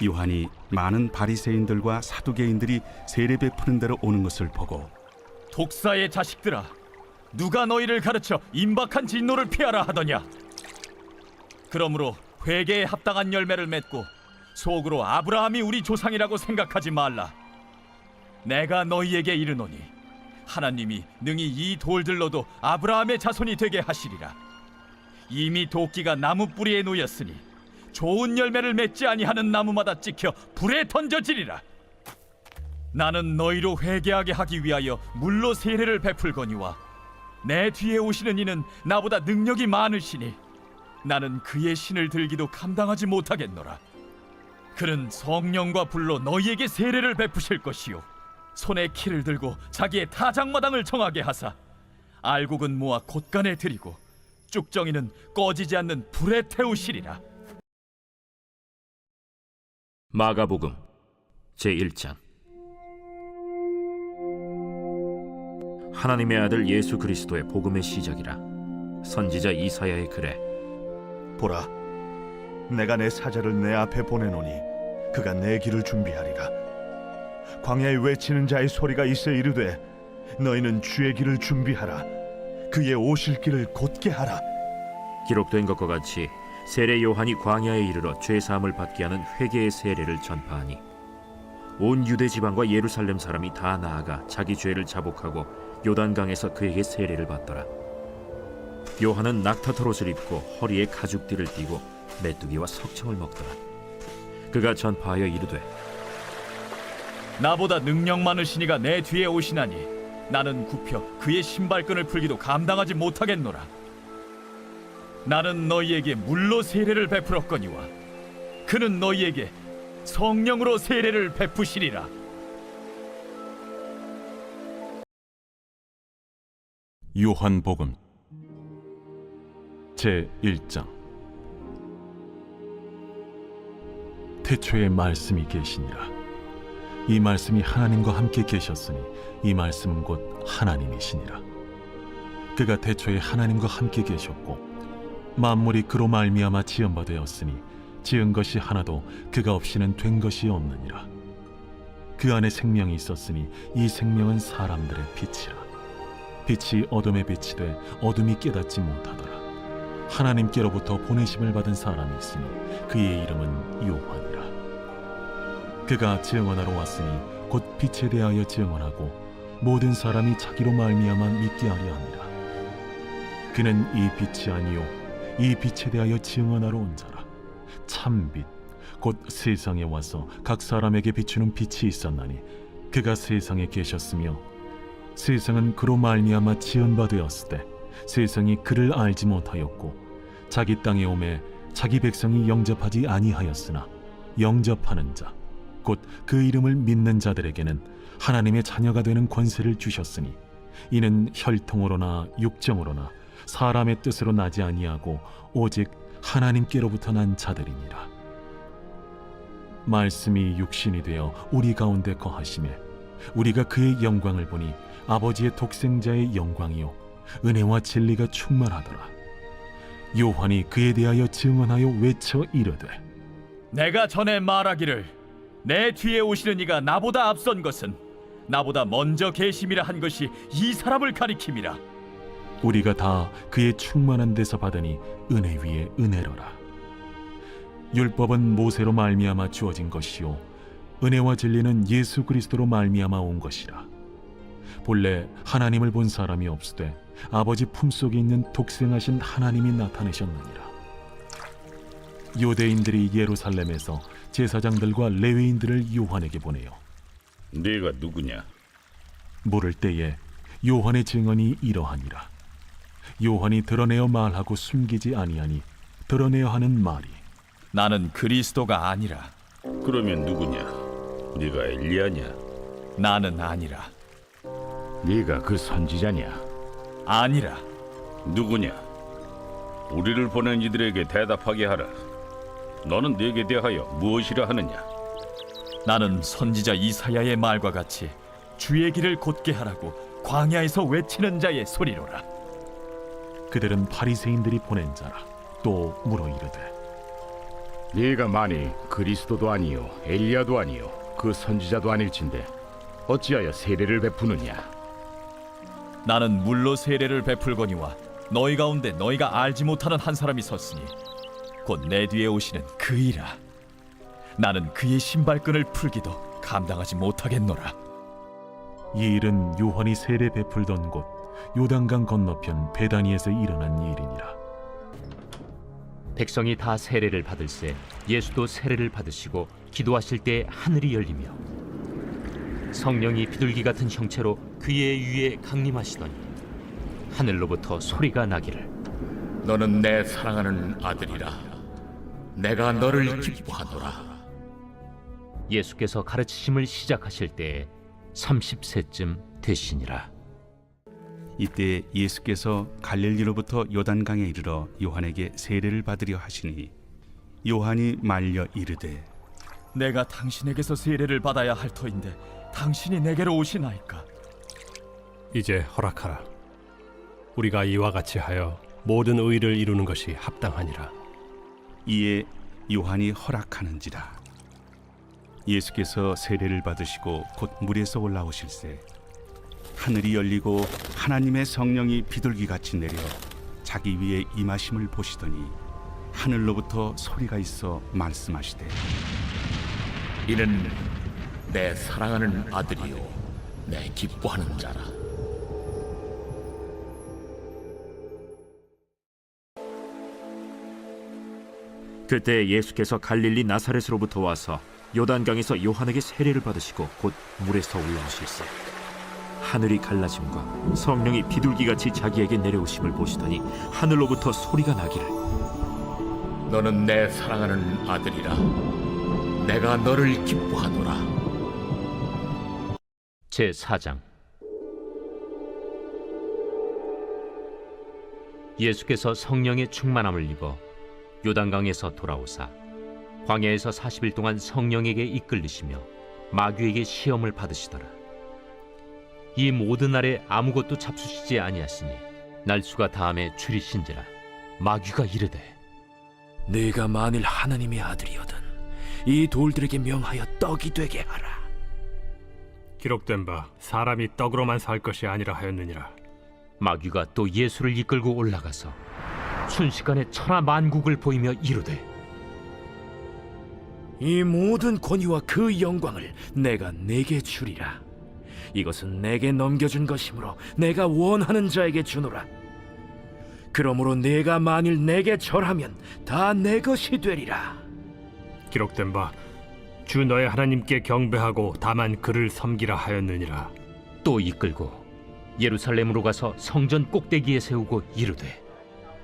요한이 많은 바리새인들과 사두개인들이 세례 베푸는 데로 오는 것을 보고 독사의 자식들아, 누가 너희를 가르쳐 임박한 진노를 피하라 하더냐? 그러므로 회개에 합당한 열매를 맺고 속으로 아브라함이 우리 조상이라고 생각하지 말라. 내가 너희에게 이르노니 하나님이 능히 이 돌들로도 아브라함의 자손이 되게 하시리라. 이미 도끼가 나무 뿌리에 놓였으니 좋은 열매를 맺지 아니하는 나무마다 찍혀 불에 던져지리라. 나는 너희로 회개하게 하기 위하여 물로 세례를 베풀거니와 내 뒤에 오시는 이는 나보다 능력이 많으시니 나는 그의 신을 들기도 감당하지 못하겠노라. 그는 성령과 불로 너희에게 세례를 베푸실 것이요 손에 키를 들고 자기의 타작마당을 정하게 하사 알곡은 모아 곶간에 들이고 쭉정이는 꺼지지 않는 불에 태우시리라. 마가복음 제1장. 하나님의 아들 예수 그리스도의 복음의 시작이라. 선지자 이사야의 글에 보라, 내가 내 사자를 내 앞에 보내노니 그가 내 길을 준비하리라. 광야에 외치는 자의 소리가 있어 이르되 너희는 주의 길을 준비하라. 그의 오실 길을 곧게 하라. 기록된 것과 같이 세례 요한이 광야에 이르러 죄 사함을 받게 하는 회개의 세례를 전파하니 온 유대 지방과 예루살렘 사람이 다 나아가 자기 죄를 자복하고 요단강에서 그에게 세례를 받더라. 요한은 낙타털 옷을 입고 허리에 가죽띠를 띠고 메뚜기와 석청을 먹더라. 그가 전파하여 이르되 나보다 능력 많으신 이가 내 뒤에 오시나니 나는 굽혀 그의 신발끈을 풀기도 감당하지 못하겠노라. 나는 너희에게 물로 세례를 베풀었거니와 그는 너희에게 성령으로 세례를 베푸시리라. 요한복음 제1장. 태초에 말씀이 계시니라. 이 말씀이 하나님과 함께 계셨으니 이 말씀은 곧 하나님이시니라. 그가 태초에 하나님과 함께 계셨고 만물이 그로 말미암아 지은 바 되었으니 지은 것이 하나도 그가 없이는 된 것이 없느니라. 그 안에 생명이 있었으니 이 생명은 사람들의 빛이라. 빛이 어둠에 빛이 돼 어둠이 깨닫지 못하더라. 하나님께로부터 보내심을 받은 사람이 있으니 그의 이름은 요한이라. 그가 증언하러 왔으니 곧 빛에 대하여 증언하고 모든 사람이 자기로 말미암아 믿게 하려 함이라. 그는 이 빛이 아니요 이 빛에 대하여 증언하러 온 자라. 참빛 곧 세상에 와서 각 사람에게 비추는 빛이 있었나니 그가 세상에 계셨으며 세상은 그로 말미암아 지은 바 되었을 때 세상이 그를 알지 못하였고 자기 땅에 오매 자기 백성이 영접하지 아니하였으나 영접하는 자 곧 그 이름을 믿는 자들에게는 하나님의 자녀가 되는 권세를 주셨으니 이는 혈통으로나 육정으로나 사람의 뜻으로 나지 아니하고 오직 하나님께로부터 난 자들이니라. 말씀이 육신이 되어 우리 가운데 거하시매 우리가 그의 영광을 보니 아버지의 독생자의 영광이요 은혜와 진리가 충만하더라. 요한이 그에 대하여 증언하여 외쳐 이르되 내가 전에 말하기를 내 뒤에 오시는 이가 나보다 앞선 것은 나보다 먼저 계심이라 한 것이 이 사람을 가리킴이라. 우리가 다 그의 충만한 데서 받으니 은혜 위에 은혜로라. 율법은 모세로 말미암아 주어진 것이요 은혜와 진리는 예수 그리스도로 말미암아 온 것이라. 본래 하나님을 본 사람이 없으되 아버지 품속에 있는 독생하신 하나님이 나타내셨느니라. 유대인들이 예루살렘에서 제사장들과 레위인들을 요한에게 보내요. 네가 누구냐? 물을 때에 요한의 증언이 이러하니라. 요한이 드러내어 말하고 숨기지 아니하니 드러내어 하는 말이 나는 그리스도가 아니라. 그러면 누구냐? 네가 엘리야냐? 나는 아니라. 네가 그 선지자냐? 아니라. 누구냐? 우리를 보낸 이들에게 대답하게 하라. 너는 네게 대하여 무엇이라 하느냐? 나는 선지자 이사야의 말과 같이 주의 길을 곧게 하라고 광야에서 외치는 자의 소리로라. 그들은 바리새인들이 보낸 자라. 또 물어 이르되 네가 만일 그리스도도 아니요 엘리야도 아니요 그 선지자도 아닐진데 어찌하여 세례를 베푸느냐? 나는 물로 세례를 베풀거니와 너희 가운데 너희가 알지 못하는 한 사람이 섰으니 곧 내 뒤에 오시는 그이라. 나는 그의 신발끈을 풀기도 감당하지 못하겠노라. 이 일은 요한이 세례 베풀던 곳 요단강 건너편 베다니에서 일어난 일이니라. 백성이 다 세례를 받을새 예수도 세례를 받으시고 기도하실 때 하늘이 열리며 성령이 비둘기 같은 형체로 그의 위에 강림하시더니 하늘로부터 소리가 나기를 너는 내 사랑하는 아들이라. 내가 너를 기뻐하노라. 예수께서 가르치심을 시작하실 때에 30세쯤 되시니라. 이때 예수께서 갈릴리로부터 요단강에 이르러 요한에게 세례를 받으려 하시니 요한이 말려 이르되 내가 당신에게서 세례를 받아야 할 터인데 당신이 내게로 오시나이까? 이제 허락하라. 우리가 이와 같이 하여 모든 의를 이루는 것이 합당하니라. 이에 요한이 허락하는지라. 예수께서 세례를 받으시고 곧 물에서 올라오실새 하늘이 열리고 하나님의 성령이 비둘기같이 내려 자기 위에 임하심을 보시더니 하늘로부터 소리가 있어 말씀하시되 이는 내 사랑하는 아들이요 내 기뻐하는 자라. 그때 예수께서 갈릴리 나사렛으로부터 와서 요단강에서 요한에게 세례를 받으시고 곧 물에서 올라오실세 하늘이 갈라짐과 성령이 비둘기같이 자기에게 내려오심을 보시더니 하늘로부터 소리가 나기를 너는 내 사랑하는 아들이라 내가 너를 기뻐하노라. 제4장. 예수께서 성령의 충만함을 입어 요단강에서 돌아오사 광야에서 40일 동안 성령에게 이끌리시며 마귀에게 시험을 받으시더라. 이 모든 날에 아무것도 잡수시지 아니하시니 날수가 다함에 줄이신지라. 마귀가 이르되 네가 만일 하나님의 아들이거든 이 돌들에게 명하여 떡이 되게 하라. 기록된 바 사람이 떡으로만 살 것이 아니라 하였느니라. 마귀가 또 예수를 이끌고 올라가서 순식간에 천하 만국을 보이며 이르되 이 모든 권위와 그 영광을 내가 네게 주리라. 이것은 내게 넘겨준 것이므로 내가 원하는 자에게 주노라. 그러므로 네가 만일 내게 절하면 다 내 것이 되리라. 기록된 바 주 너의 하나님께 경배하고 다만 그를 섬기라 하였느니라. 또 이끌고 예루살렘으로 가서 성전 꼭대기에 세우고 이르되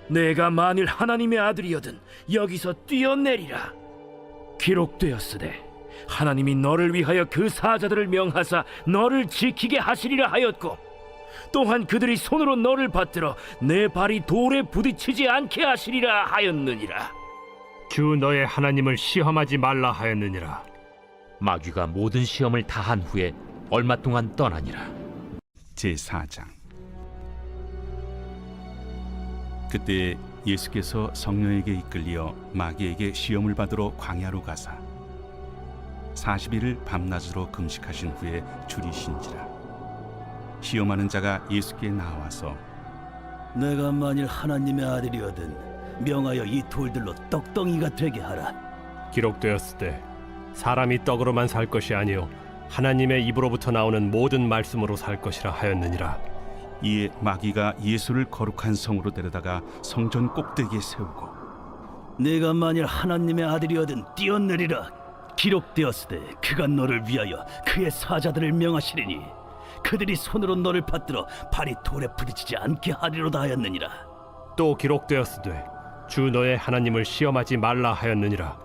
내가 만일 하나님의 아들이거든 여기서 뛰어내리라. 기록되었으되 하나님이 너를 위하여 그 사자들을 명하사 너를 지키게 하시리라 하였고 또한 그들이 손으로 너를 받들어 내 발이 돌에 부딪히지 않게 하시리라 하였느니라. 주 너의 하나님을 시험하지 말라 하였느니라. 마귀가 모든 시험을 다한 후에 얼마 동안 떠나니라. 제4장. 그때 예수께서 성령에게 이끌려 마귀에게 시험을 받으러 광야로 가사 40일을 밤낮으로 금식하신 후에 줄이신지라. 시험하는 자가 예수께 나와서 내가 만일 하나님의 아들이거든 명하여 이 돌들로 떡덩이가 되게 하라. 기록되었을 때 사람이 떡으로만 살 것이 아니요 하나님의 입으로부터 나오는 모든 말씀으로 살 것이라 하였느니라. 이에 마귀가 예수를 거룩한 성으로 데려다가 성전 꼭대기에 세우고 내가 만일 하나님의 아들이거든 뛰어내리라. 기록되었으되 그가 너를 위하여 그의 사자들을 명하시리니 그들이 손으로 너를 받들어 발이 돌에 부딪히지 않게 하리로다 하였느니라. 또 기록되었으되 주 너의 하나님을 시험하지 말라 하였느니라.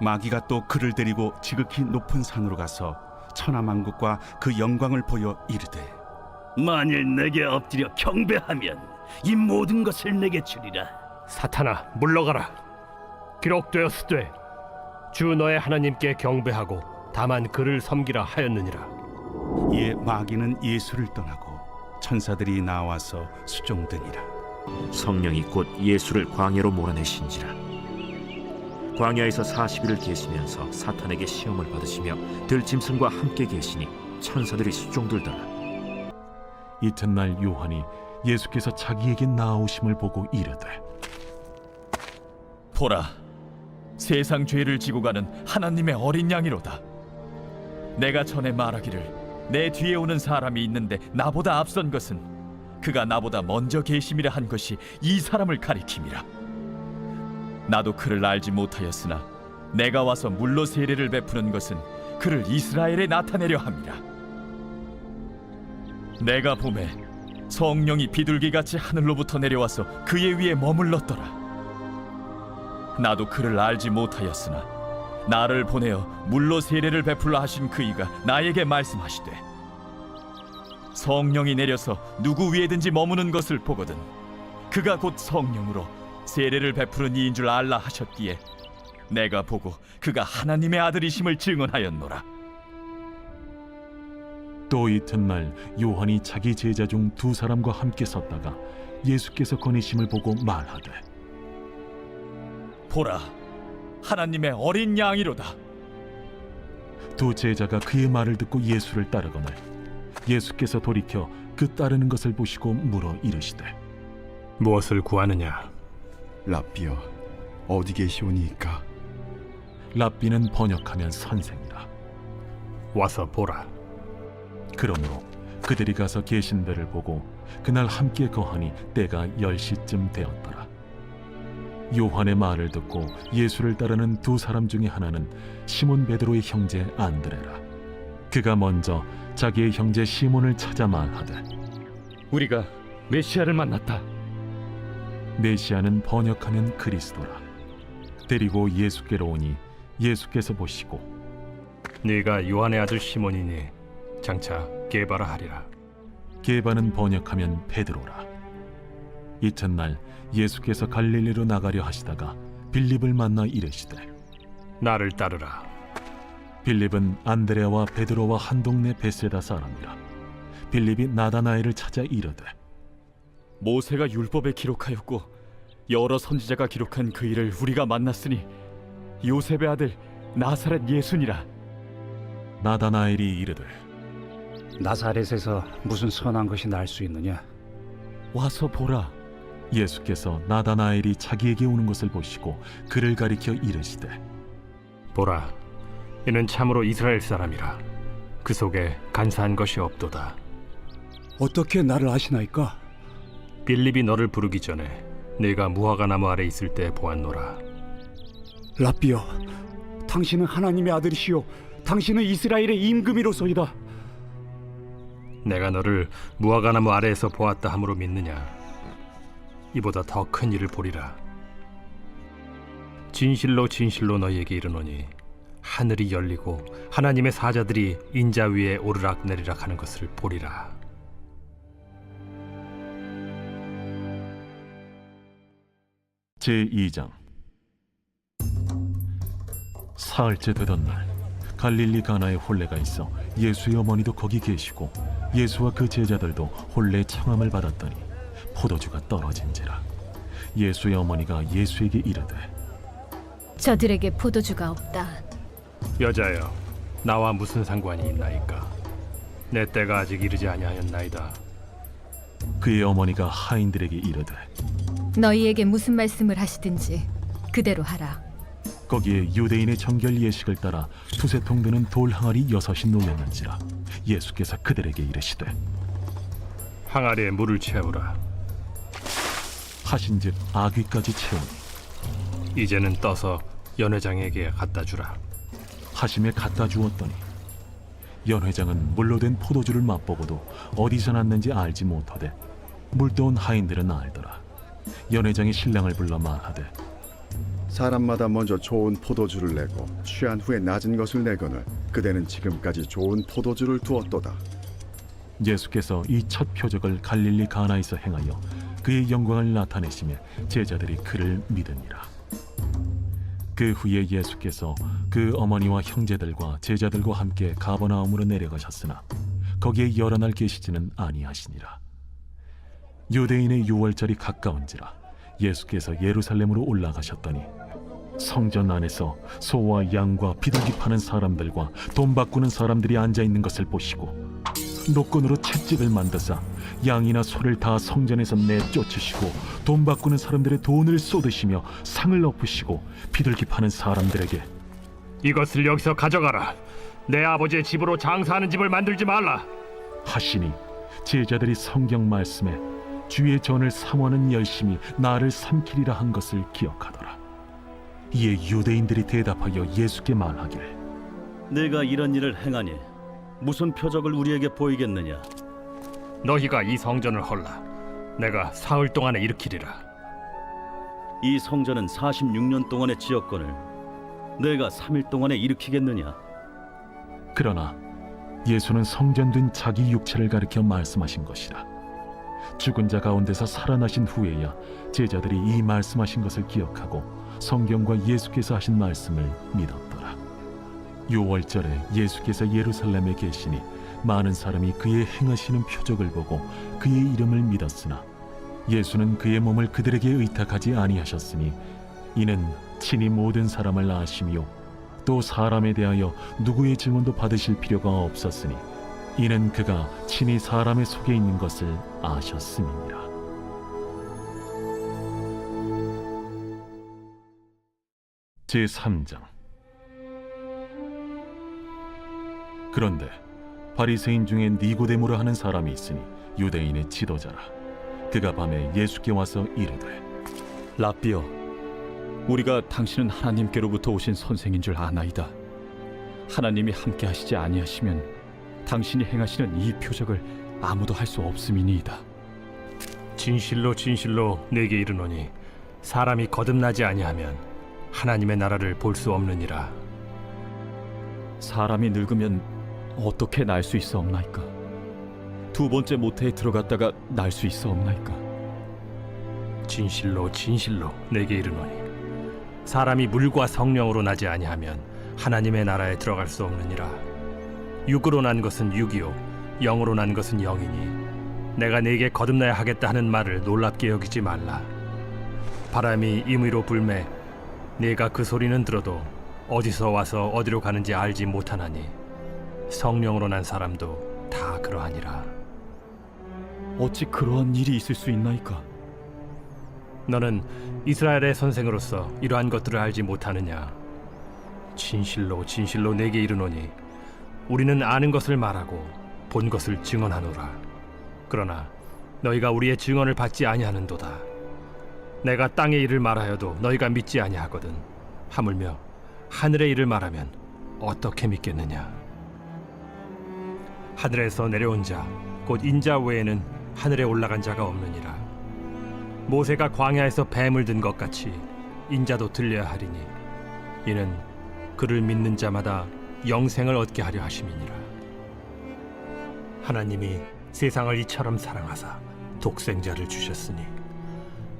마귀가 또 그를 데리고 지극히 높은 산으로 가서 천하만국과 그 영광을 보여 이르되 만일 내게 엎드려 경배하면 이 모든 것을 내게 주리라. 사탄아 물러가라. 기록되었으되 주 너의 하나님께 경배하고 다만 그를 섬기라 하였느니라. 이에 마귀는 예수를 떠나고 천사들이 나와서 수종드니라. 성령이 곧 예수를 광야로 몰아내신지라. 광야에서 40일을 계시면서 사탄에게 시험을 받으시며 들짐승과 함께 계시니 천사들이 수종들더라. 이튿날 요한이 예수께서 자기에게 나오심을 보고 이르되 보라, 세상 죄를 지고 가는 하나님의 어린 양이로다. 내가 전에 말하기를 내 뒤에 오는 사람이 있는데 나보다 앞선 것은 그가 나보다 먼저 계심이라 한 것이 이 사람을 가리킴이라. 나도 그를 알지 못하였으나 내가 와서 물로 세례를 베푸는 것은 그를 이스라엘에 나타내려 함이라. 내가 보매 성령이 비둘기같이 하늘로부터 내려와서 그의 위에 머물렀더라. 나도 그를 알지 못하였으나 나를 보내어 물로 세례를 베풀라 하신 그이가 나에게 말씀하시되 성령이 내려서 누구 위에든지 머무는 것을 보거든 그가 곧 성령으로 세례를 베푸는 이인 줄 알라 하셨기에 내가 보고 그가 하나님의 아들이심을 증언하였노라. 또 이튿날 요한이 자기 제자 중 두 사람과 함께 섰다가 예수께서 거니심을 보고 말하되 보라, 하나님의 어린 양이로다. 두 제자가 그의 말을 듣고 예수를 따르거늘 예수께서 돌이켜 그 따르는 것을 보시고 물어 이르시되 무엇을 구하느냐? 랍비여, 어디 계시오니이까? 랍비는 번역하면 선생이라. 와서 보라. 그러므로 그들이 가서 계신 데를 보고 그날 함께 거하니 때가 10시쯤 되었더라. 요한의 말을 듣고 예수를 따르는 두 사람 중에 하나는 시몬 베드로의 형제 안드레라. 그가 먼저 자기의 형제 시몬을 찾아 말하되 우리가 메시아를 만났다. 메시아는 번역하면 그리스도라. 데리고 예수께로 오니 예수께서 보시고 네가 요한의 아들 시몬이니 장차 게바라 하리라. 게바는 번역하면 베드로라. 이튿날 예수께서 갈릴리로 나가려 하시다가 빌립을 만나 이르시되 나를 따르라. 빌립은 안드레아와 베드로와 한 동네 베세다 사람이라. 빌립이 나다나엘을 찾아 이르되 모세가 율법에 기록하였고 여러 선지자가 기록한 그 일을 우리가 만났으니 요셉의 아들 나사렛 예수니라. 나다나엘이 이르되 나사렛에서 무슨 선한 것이 날 수 있느냐? 와서 보라. 예수께서 나다나엘이 자기에게 오는 것을 보시고 그를 가리켜 이르시되 보라, 이는 참으로 이스라엘 사람이라. 그 속에 간사한 것이 없도다. 어떻게 나를 아시나이까? 빌립이 너를 부르기 전에 네가 무화과 나무 아래 있을 때 보았노라. 라비여, 당신은 하나님의 아들이시요 당신은 이스라엘의 임금이로소이다. 내가 너를 무화과 나무 아래에서 보았다 함으로 믿느냐? 이보다 더 큰 일을 보리라. 진실로 진실로 너희에게 이르노니 하늘이 열리고 하나님의 사자들이 인자 위에 오르락 내리락 하는 것을 보리라. 제2장. 사흘째 되던 날 갈릴리 가나에 혼례가 있어 예수의 어머니도 거기 계시고 예수와 그 제자들도 혼례 청함을 받았더니 포도주가 떨어진지라. 예수의 어머니가 예수에게 이르되 저들에게 포도주가 없다. 여자여, 나와 무슨 상관이 있나이까? 내 때가 아직 이르지 아니하였나이다. 그의 어머니가 하인들에게 이르되 너희에게 무슨 말씀을 하시든지 그대로 하라. 거기에 유대인의 정결 예식을 따라 두세 통 드는 돌 항아리 6이 놓였는지라. 예수께서 그들에게 이르시되 항아리에 물을 채우라. 하신즉 아귀까지 채우니 이제는 떠서 연회장에게 갖다 주라. 하심에 갖다 주었더니 연회장은 물로 된 포도주를 맛보고도 어디서 났는지 알지 못하되 물떠온 하인들은 알더라. 연회장이 신랑을 불러 말하되 사람마다 먼저 좋은 포도주를 내고 취한 후에 낮은 것을 내거늘 그대는 지금까지 좋은 포도주를 두었도다. 예수께서 이 첫 표적을 갈릴리 가나에서 행하여 그의 영광을 나타내시며 제자들이 그를 믿으니라. 그 후에 예수께서 그 어머니와 형제들과 제자들과 함께 가버나움으로 내려가셨으나 거기에 여러 날 계시지는 아니하시니라. 유대인의 유월절이 가까운지라 예수께서 예루살렘으로 올라가셨더니 성전 안에서 소와 양과 비둘기 파는 사람들과 돈 바꾸는 사람들이 앉아 있는 것을 보시고 노끈으로 채찍을 만드사 양이나 소를 다 성전에서 내쫓으시고 돈 바꾸는 사람들의 돈을 쏟으시며 상을 엎으시고 비둘기 파는 사람들에게 이것을 여기서 가져가라. 내 아버지의 집으로 장사하는 집을 만들지 말라 하시니 제자들이 성경 말씀에 주의 전을 사모하는 열심히 나를 삼키리라 한 것을 기억하더라. 이에 유대인들이 대답하여 예수께 말하기를 내가 이런 일을 행하니 무슨 표적을 우리에게 보이겠느냐? 너희가 이 성전을 헐라. 내가 사흘 동안에 일으키리라. 이 성전은 46년 동안의 지었거늘 내가 3일 동안에 일으키겠느냐? 그러나 예수는 성전된 자기 육체를 가리켜 말씀하신 것이라. 죽은 자 가운데서 살아나신 후에야 제자들이 이 말씀하신 것을 기억하고 성경과 예수께서 하신 말씀을 믿었더라. 유월절에 예수께서 예루살렘에 계시니 많은 사람이 그의 행하시는 표적을 보고 그의 이름을 믿었으나 예수는 그의 몸을 그들에게 의탁하지 아니하셨으니 이는 친히 모든 사람을 아시며 또 사람에 대하여 누구의 증언도 받으실 필요가 없었으니 이는 그가 친히 사람의 속에 있는 것을 아셨음이니라. 제3장. 그런데 바리새인 중에 니고데모라 하는 사람이 있으니 유대인의 지도자라. 그가 밤에 예수께 와서 이르되 라비여, 우리가 당신은 하나님께로부터 오신 선생인 줄 아나이다. 하나님이 함께 하시지 아니하시면 당신이 행하시는 이 표적을 아무도 할 수 없음이니이다. 진실로 진실로 내게 이르노니 사람이 거듭나지 아니하면 하나님의 나라를 볼 수 없느니라. 사람이 늙으면 어떻게 날 수 있사옵나이까? 두 번째 모태에 들어갔다가 날 수 있사옵나이까? 진실로 진실로 내게 이르노니 사람이 물과 성령으로 나지 아니하면 하나님의 나라에 들어갈 수 없느니라. 육으로 난 것은 육이요 영으로 난 것은 영이니 내가 네게 거듭나야 하겠다 하는 말을 놀랍게 여기지 말라. 바람이 임의로 불매 네가 그 소리는 들어도 어디서 와서 어디로 가는지 알지 못하나니 성령으로 난 사람도 다 그러하니라. 어찌 그러한 일이 있을 수 있나이까? 너는 이스라엘의 선생으로서 이러한 것들을 알지 못하느냐? 진실로 진실로 내게 이르노니 우리는 아는 것을 말하고 본 것을 증언하노라. 그러나 너희가 우리의 증언을 받지 아니하는도다. 내가 땅의 일을 말하여도 너희가 믿지 아니하거든. 하물며 하늘의 일을 말하면 어떻게 믿겠느냐? 하늘에서 내려온 자 곧 인자 외에는 하늘에 올라간 자가 없느니라. 모세가 광야에서 뱀을 든 것 같이 인자도 들려야 하리니 이는 그를 믿는 자마다 영생을 얻게 하려 하심이니라. 하나님이 세상을 이처럼 사랑하사 독생자를 주셨으니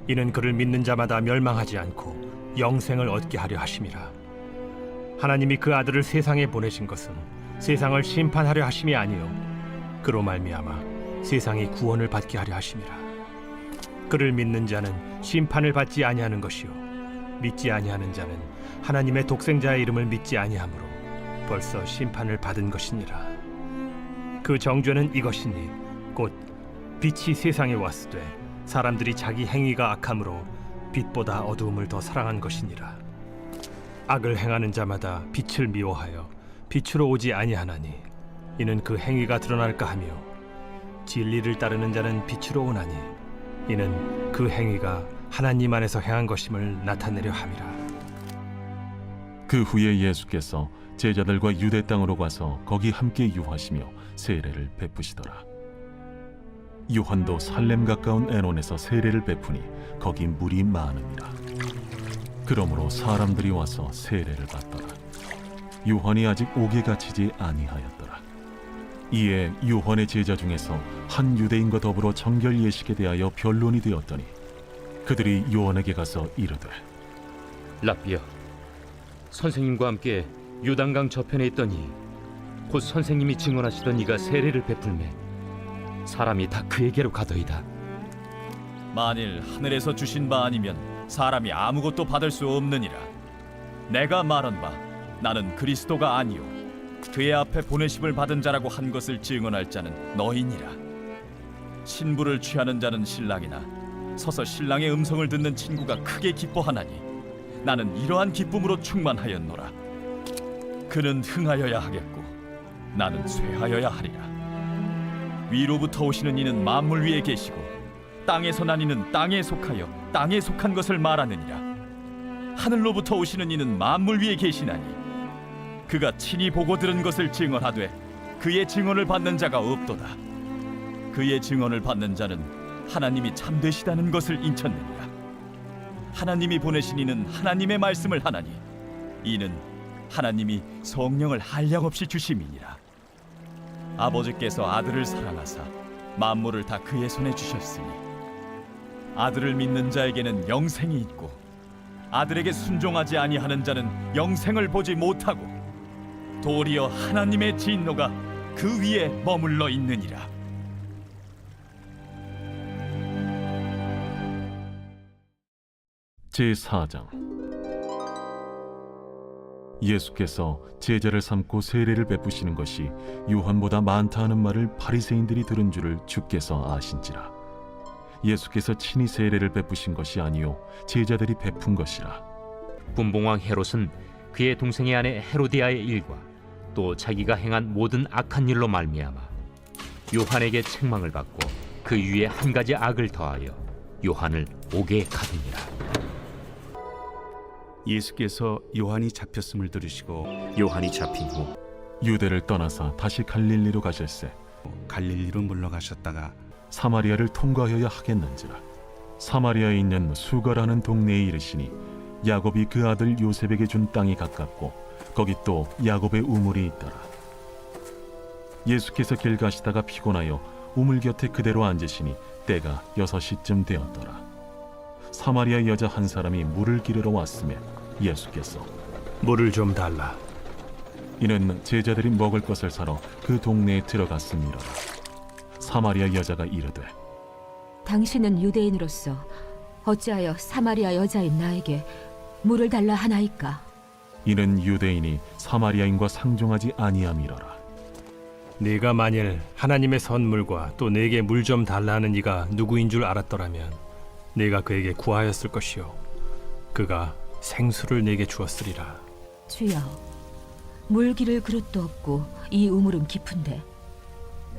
이는 그를 믿는 자마다 멸망하지 않고 영생을 얻게 하려 하심이라. 하나님이 그 아들을 세상에 보내신 것은 세상을 심판하려 하심이 아니요 그로 말미암아 세상이 구원을 받게 하려 하심이라. 그를 믿는 자는 심판을 받지 아니하는 것이요 믿지 아니하는 자는 하나님의 독생자의 이름을 믿지 아니하므로 벌써 심판을 받은 것이니라. 그 정죄는 이것이니 곧 빛이 세상에 왔으되 사람들이 자기 행위가 악함으로 빛보다 어두움을 더 사랑한 것이니라. 악을 행하는 자마다 빛을 미워하여 빛으로 오지 아니하나니 이는 그 행위가 드러날까 하며 진리를 따르는 자는 빛으로 오나니 이는 그 행위가 하나님 안에서 행한 것임을 나타내려 함이라. 그 후에 예수께서 제자들과 유대 땅으로 가서 거기 함께 유하시며 세례를 베푸시더라. 요한도 살렘 가까운 에논에서 세례를 베푸니 거기 물이 많음이라. 그러므로 사람들이 와서 세례를 받더라. 요한이 아직 옥에 갇히지 아니하였더라. 이에 요한의 제자 중에서 한 유대인과 더불어 정결 예식에 대하여 변론이 되었더니 그들이 요한에게 가서 이르되 랍비여, 선생님과 함께 요단강 저편에 있더니 곧 선생님이 증언하시던 이가 세례를 베풀매 사람이 다 그에게로 가더이다. 만일 하늘에서 주신 바 아니면 사람이 아무것도 받을 수 없느니라. 내가 말한 바 나는 그리스도가 아니요 그의 앞에 보내심을 받은 자라고 한 것을 증언할 자는 너희니라. 신부를 취하는 자는 신랑이나 서서 신랑의 음성을 듣는 친구가 크게 기뻐하나니 나는 이러한 기쁨으로 충만하였노라. 그는 흥하여야 하겠고 나는 쇠하여야 하리라. 위로부터 오시는 이는 만물 위에 계시고 땅에서 난 이는 땅에 속하여 땅에 속한 것을 말하느니라. 하늘로부터 오시는 이는 만물 위에 계시나니 그가 친히 보고 들은 것을 증언하되 그의 증언을 받는 자가 없도다. 그의 증언을 받는 자는 하나님이 참되시다는 것을 인쳤느니라. 하나님이 보내신 이는 하나님의 말씀을 하나니 이는 하나님이 성령을 한량없이 주심이니라. 아버지께서 아들을 사랑하사 만물을 다 그의 손에 주셨으니 아들을 믿는 자에게는 영생이 있고 아들에게 순종하지 아니하는 자는 영생을 보지 못하고 도리어 하나님의 진노가 그 위에 머물러 있느니라. 제4장. 예수께서 제자를 삼고 세례를 베푸시는 것이 요한보다 많다 하는 말을 바리새인들이 들은 줄을 주께서 아신지라. 예수께서 친히 세례를 베푸신 것이 아니요 제자들이 베푼 것이라. 분봉왕 헤롯은 그의 동생의 아내 헤로디아의 일과 또 자기가 행한 모든 악한 일로 말미암아 요한에게 책망을 받고 그 위에 한 가지 악을 더하여 요한을 옥에 가두니라. 예수께서 요한이 잡혔음을 들으시고 요한이 잡힌 후 유대를 떠나서 다시 갈릴리로 가실새 갈릴리로 물러가셨다가 사마리아를 통과하여야 하겠는지라. 사마리아에 있는 수가라는 동네에 이르시니 야곱이 그 아들 요셉에게 준 땅이 가깝고 거기 또 야곱의 우물이 있더라. 예수께서 길 가시다가 피곤하여 우물 곁에 그대로 앉으시니 때가 6시쯤 되었더라. 사마리아 여자 한 사람이 물을 기르러 왔음에 예수께서 물을 좀 달라. 이는 제자들이 먹을 것을 사러 그 동네에 들어갔음이라. 사마리아 여자가 이르되 당신은 유대인으로서 어찌하여 사마리아 여자인 나에게 물을 달라 하나이까? 이는 유대인이 사마리아인과 상종하지 아니함이로라. 네가 만일 하나님의 선물과 또 내게 물 좀 달라 하는 이가 누구인 줄 알았더라면 네가 그에게 구하였을 것이요 그가 생수를 내게 주었으리라. 주여, 물 기를 그릇도 없고 이 우물은 깊은데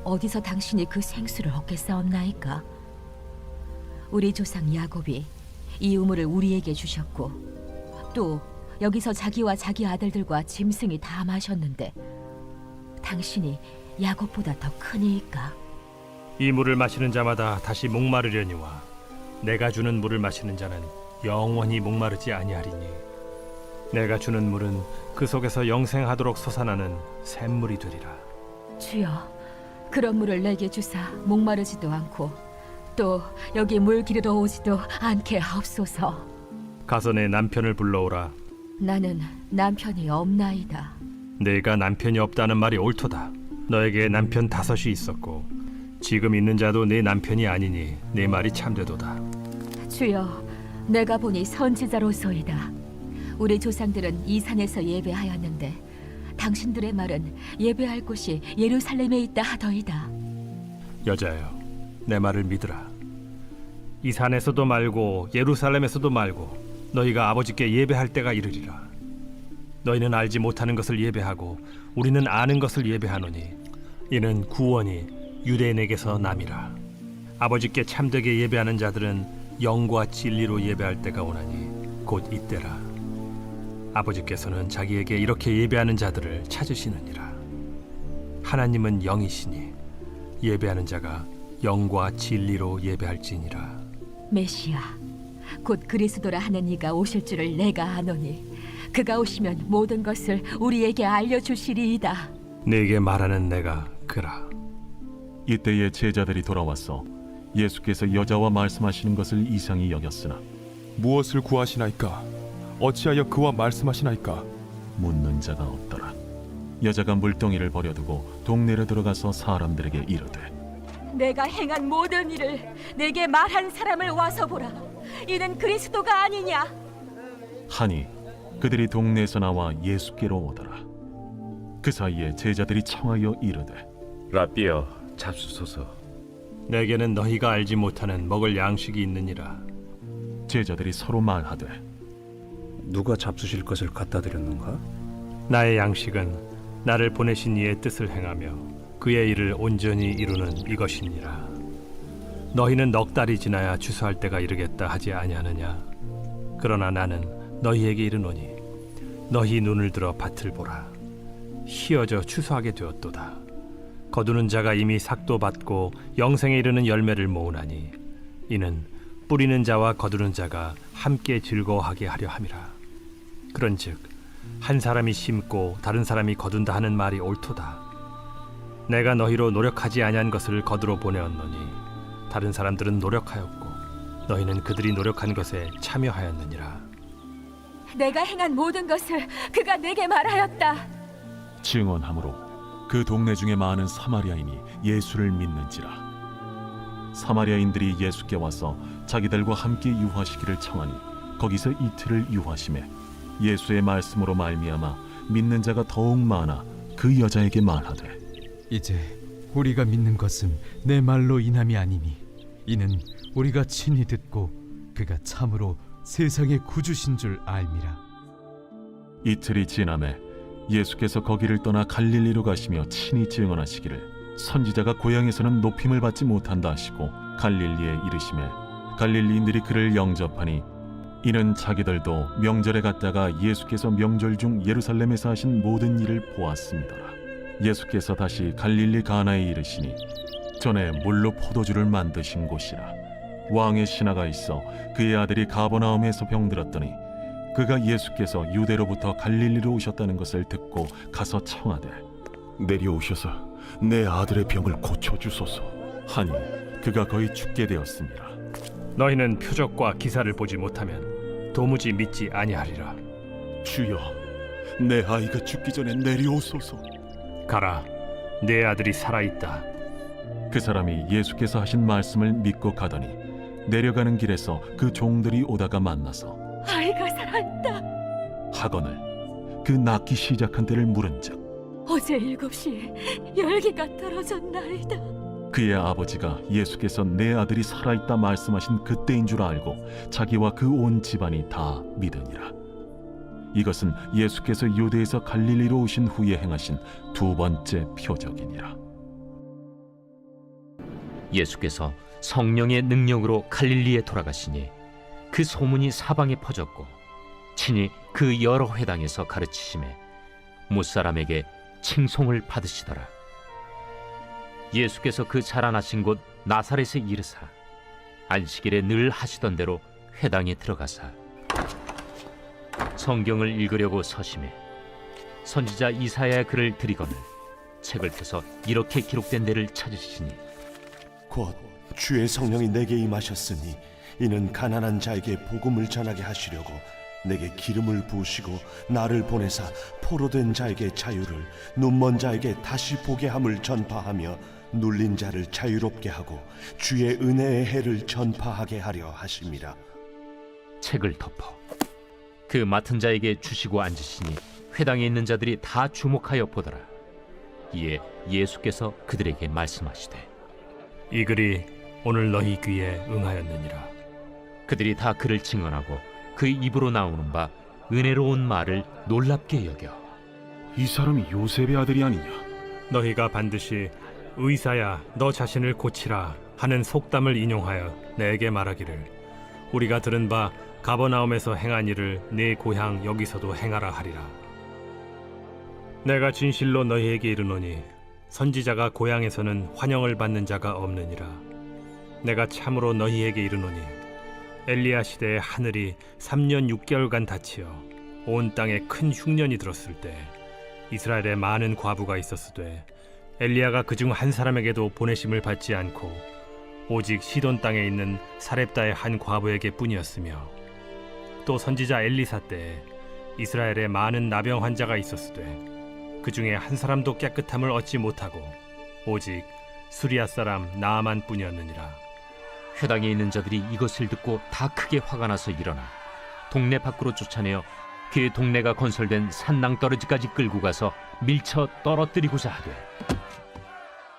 어디서 당신이 그 생수를 얻겠사옵나이까? 우리 조상 야곱이 이 우물을 우리에게 주셨고 또 여기서 자기와 자기 아들들과 짐승이 다 마셨는데 당신이 야곱보다 더 크니이까? 이 물을 마시는 자마다 다시 목마르려니와 내가 주는 물을 마시는 자는 영원히 목마르지 아니하리니 내가 주는 물은 그 속에서 영생하도록 솟아나는 샘물이 되리라. 주여, 그런 물을 내게 주사 목마르지도 않고 또 여기 물 기르러 오지도 않게 하옵소서. 가서 내 남편을 불러오라. 나는 남편이 없나이다. 내가 남편이 없다는 말이 옳도다. 너에게 남편 5이 있었고 지금 있는 자도 내 남편이 아니니 내 말이 참되도다. 주여, 내가 보니 선지자로소이다. 우리 조상들은 이 산에서 예배하였는데 당신들의 말은 예배할 곳이 예루살렘에 있다 하더이다. 여자여, 내 말을 믿으라. 이 산에서도 말고 예루살렘에서도 말고 너희가 아버지께 예배할 때가 이르리라. 너희는 알지 못하는 것을 예배하고 우리는 아는 것을 예배하노니 이는 구원이 유대인에게서 남이라. 아버지께 참되게 예배하는 자들은 영과 진리로 예배할 때가 오나니 곧 이때라. 아버지께서는 자기에게 이렇게 예배하는 자들을 찾으시느니라. 하나님은 영이시니 예배하는 자가 영과 진리로 예배할지니라. 메시아, 곧 그리스도라 하는 이가 오실 줄을 내가 아노니 그가 오시면 모든 것을 우리에게 알려주시리이다. 네게 말하는 내가 그라. 이때에 제자들이 돌아와서 예수께서 여자와 말씀하시는 것을 이상히 여겼으나 무엇을 구하시나이까? 어찌하여 그와 말씀하시나이까? 묻는 자가 없더라. 여자가 물동이를 버려두고 동네로 들어가서 사람들에게 이르되 내가 행한 모든 일을 내게 말한 사람을 와서 보라. 이는 그리스도가 아니냐? 하니 그들이 동네에서 나와 예수께로 오더라. 그 사이에 제자들이 청하여 이르되 라삐여, 잡수소서. 내게는 너희가 알지 못하는 먹을 양식이 있느니라. 제자들이 서로 말하되 누가 잡수실 것을 갖다 드렸는가? 나의 양식은 나를 보내신 이의 뜻을 행하며 그의 일을 온전히 이루는 이것이니라. 너희는 넉 달이 지나야 추수할 때가 이르겠다 하지 아니하느냐? 그러나 나는 너희에게 이르노니 너희 눈을 들어 밭을 보라. 희어져 추수하게 되었도다. 거두는 자가 이미 삭도 받고 영생에 이르는 열매를 모으나니 이는 뿌리는 자와 거두는 자가 함께 즐거워하게 하려 함이라. 그런즉 한 사람이 심고 다른 사람이 거둔다 하는 말이 옳도다. 내가 너희로 노력하지 아니한 것을 거두러 보내었노니 다른 사람들은 노력하였고 너희는 그들이 노력한 것에 참여하였느니라. 내가 행한 모든 것을 그가 내게 말하였다. 증언하므로 그 동네 중에 많은 사마리아인이 예수를 믿는지라. 사마리아인들이 예수께 와서 자기들과 함께 유하시기를 청하니 거기서 이틀을 유하심에 예수의 말씀으로 말미암아 믿는 자가 더욱 많아 그 여자에게 말하되 이제 우리가 믿는 것은 내 말로 인함이 아니니 이는 우리가 친히 듣고 그가 참으로 세상의 구주신 줄 알미라. 이틀이 지남에 예수께서 거기를 떠나 갈릴리로 가시며 친히 증언하시기를 선지자가 고향에서는 높임을 받지 못한다 하시고 갈릴리에 이르시매 갈릴리인들이 그를 영접하니 이는 자기들도 명절에 갔다가 예수께서 명절 중 예루살렘에서 하신 모든 일을 보았음이더라. 예수께서 다시 갈릴리 가나에 이르시니 전에 물로 포도주를 만드신 곳이라. 왕의 신하가 있어 그의 아들이 가버나움에서 병들었더니 그가 예수께서 유대로부터 갈릴리로 오셨다는 것을 듣고 가서 청하되 내려오셔서 내 아들의 병을 고쳐주소서 하니 그가 거의 죽게 되었습니다. 너희는 표적과 기사를 보지 못하면 도무지 믿지 아니하리라. 주여, 내 아이가 죽기 전에 내려오소서. 가라, 내 아들이 살아있다. 그 사람이 예수께서 하신 말씀을 믿고 가더니 내려가는 길에서 그 종들이 오다가 만나서 아이가 살아있다. 하거늘 그 낳기 시작한 때를 물은즉 어제 7시에 열기가 떨어졌나이다. 그의 아버지가 예수께서 내 아들이 살아있다 말씀하신 그때인 줄 알고 자기와 그 온 집안이 다 믿으니라. 이것은 예수께서 유대에서 갈릴리로 오신 후에 행하신 두 번째 표적이니라. 예수께서 성령의 능력으로 갈릴리에 돌아가시니 그 소문이 사방에 퍼졌고 친히 그 여러 회당에서 가르치심에 무사람에게 칭송을 받으시더라. 예수께서 그 자라나신 곳 나사렛에 이르사 안식일에 늘 하시던 대로 회당에 들어가사 성경을 읽으려고 서심해 선지자 이사야의 글을 들이거늘 책을 펴서 이렇게 기록된 데를 찾으시니 곧 주의 성령이 내게 임하셨으니 이는 가난한 자에게 복음을 전하게 하시려고 내게 기름을 부으시고 나를 보내사 포로된 자에게 자유를, 눈먼 자에게 다시 보게 함을 전파하며 눌린 자를 자유롭게 하고 주의 은혜의 해를 전파하게 하려 하심이라. 책을 덮어 그 맡은 자에게 주시고 앉으시니 회당에 있는 자들이 다 주목하여 보더라. 이에 예수께서 그들에게 말씀하시되 이 글이 오늘 너희 귀에 응하였느니라. 그들이 다 그를 증언하고 그 입으로 나오는 바 은혜로운 말을 놀랍게 여겨 이 사람이 요셉의 아들이 아니냐? 너희가 반드시 의사야 너 자신을 고치라 하는 속담을 인용하여 내게 말하기를 우리가 들은 바 가버나움에서 행한 일을 네 고향 여기서도 행하라 하리라. 내가 진실로 너희에게 이르노니 선지자가 고향에서는 환영을 받는 자가 없느니라. 내가 참으로 너희에게 이르노니 엘리야 시대에 하늘이 3년 6개월간 닫히어 온 땅에 큰 흉년이 들었을 때 이스라엘에 많은 과부가 있었으되 엘리야가 그중 한 사람에게도 보내심을 받지 않고 오직 시돈 땅에 있는 사렙다의 한 과부에게 뿐이었으며 또 선지자 엘리사 때에 이스라엘에 많은 나병 환자가 있었으되 그 중에 한 사람도 깨끗함을 얻지 못하고 오직 수리아 사람 나아만 뿐이었느니라. 회당에 있는 자들이 이것을 듣고 다 크게 화가 나서 일어나 동네 밖으로 쫓아내어 그 동네가 건설된 산낭떠러지까지 끌고 가서 밀쳐 떨어뜨리고자 하되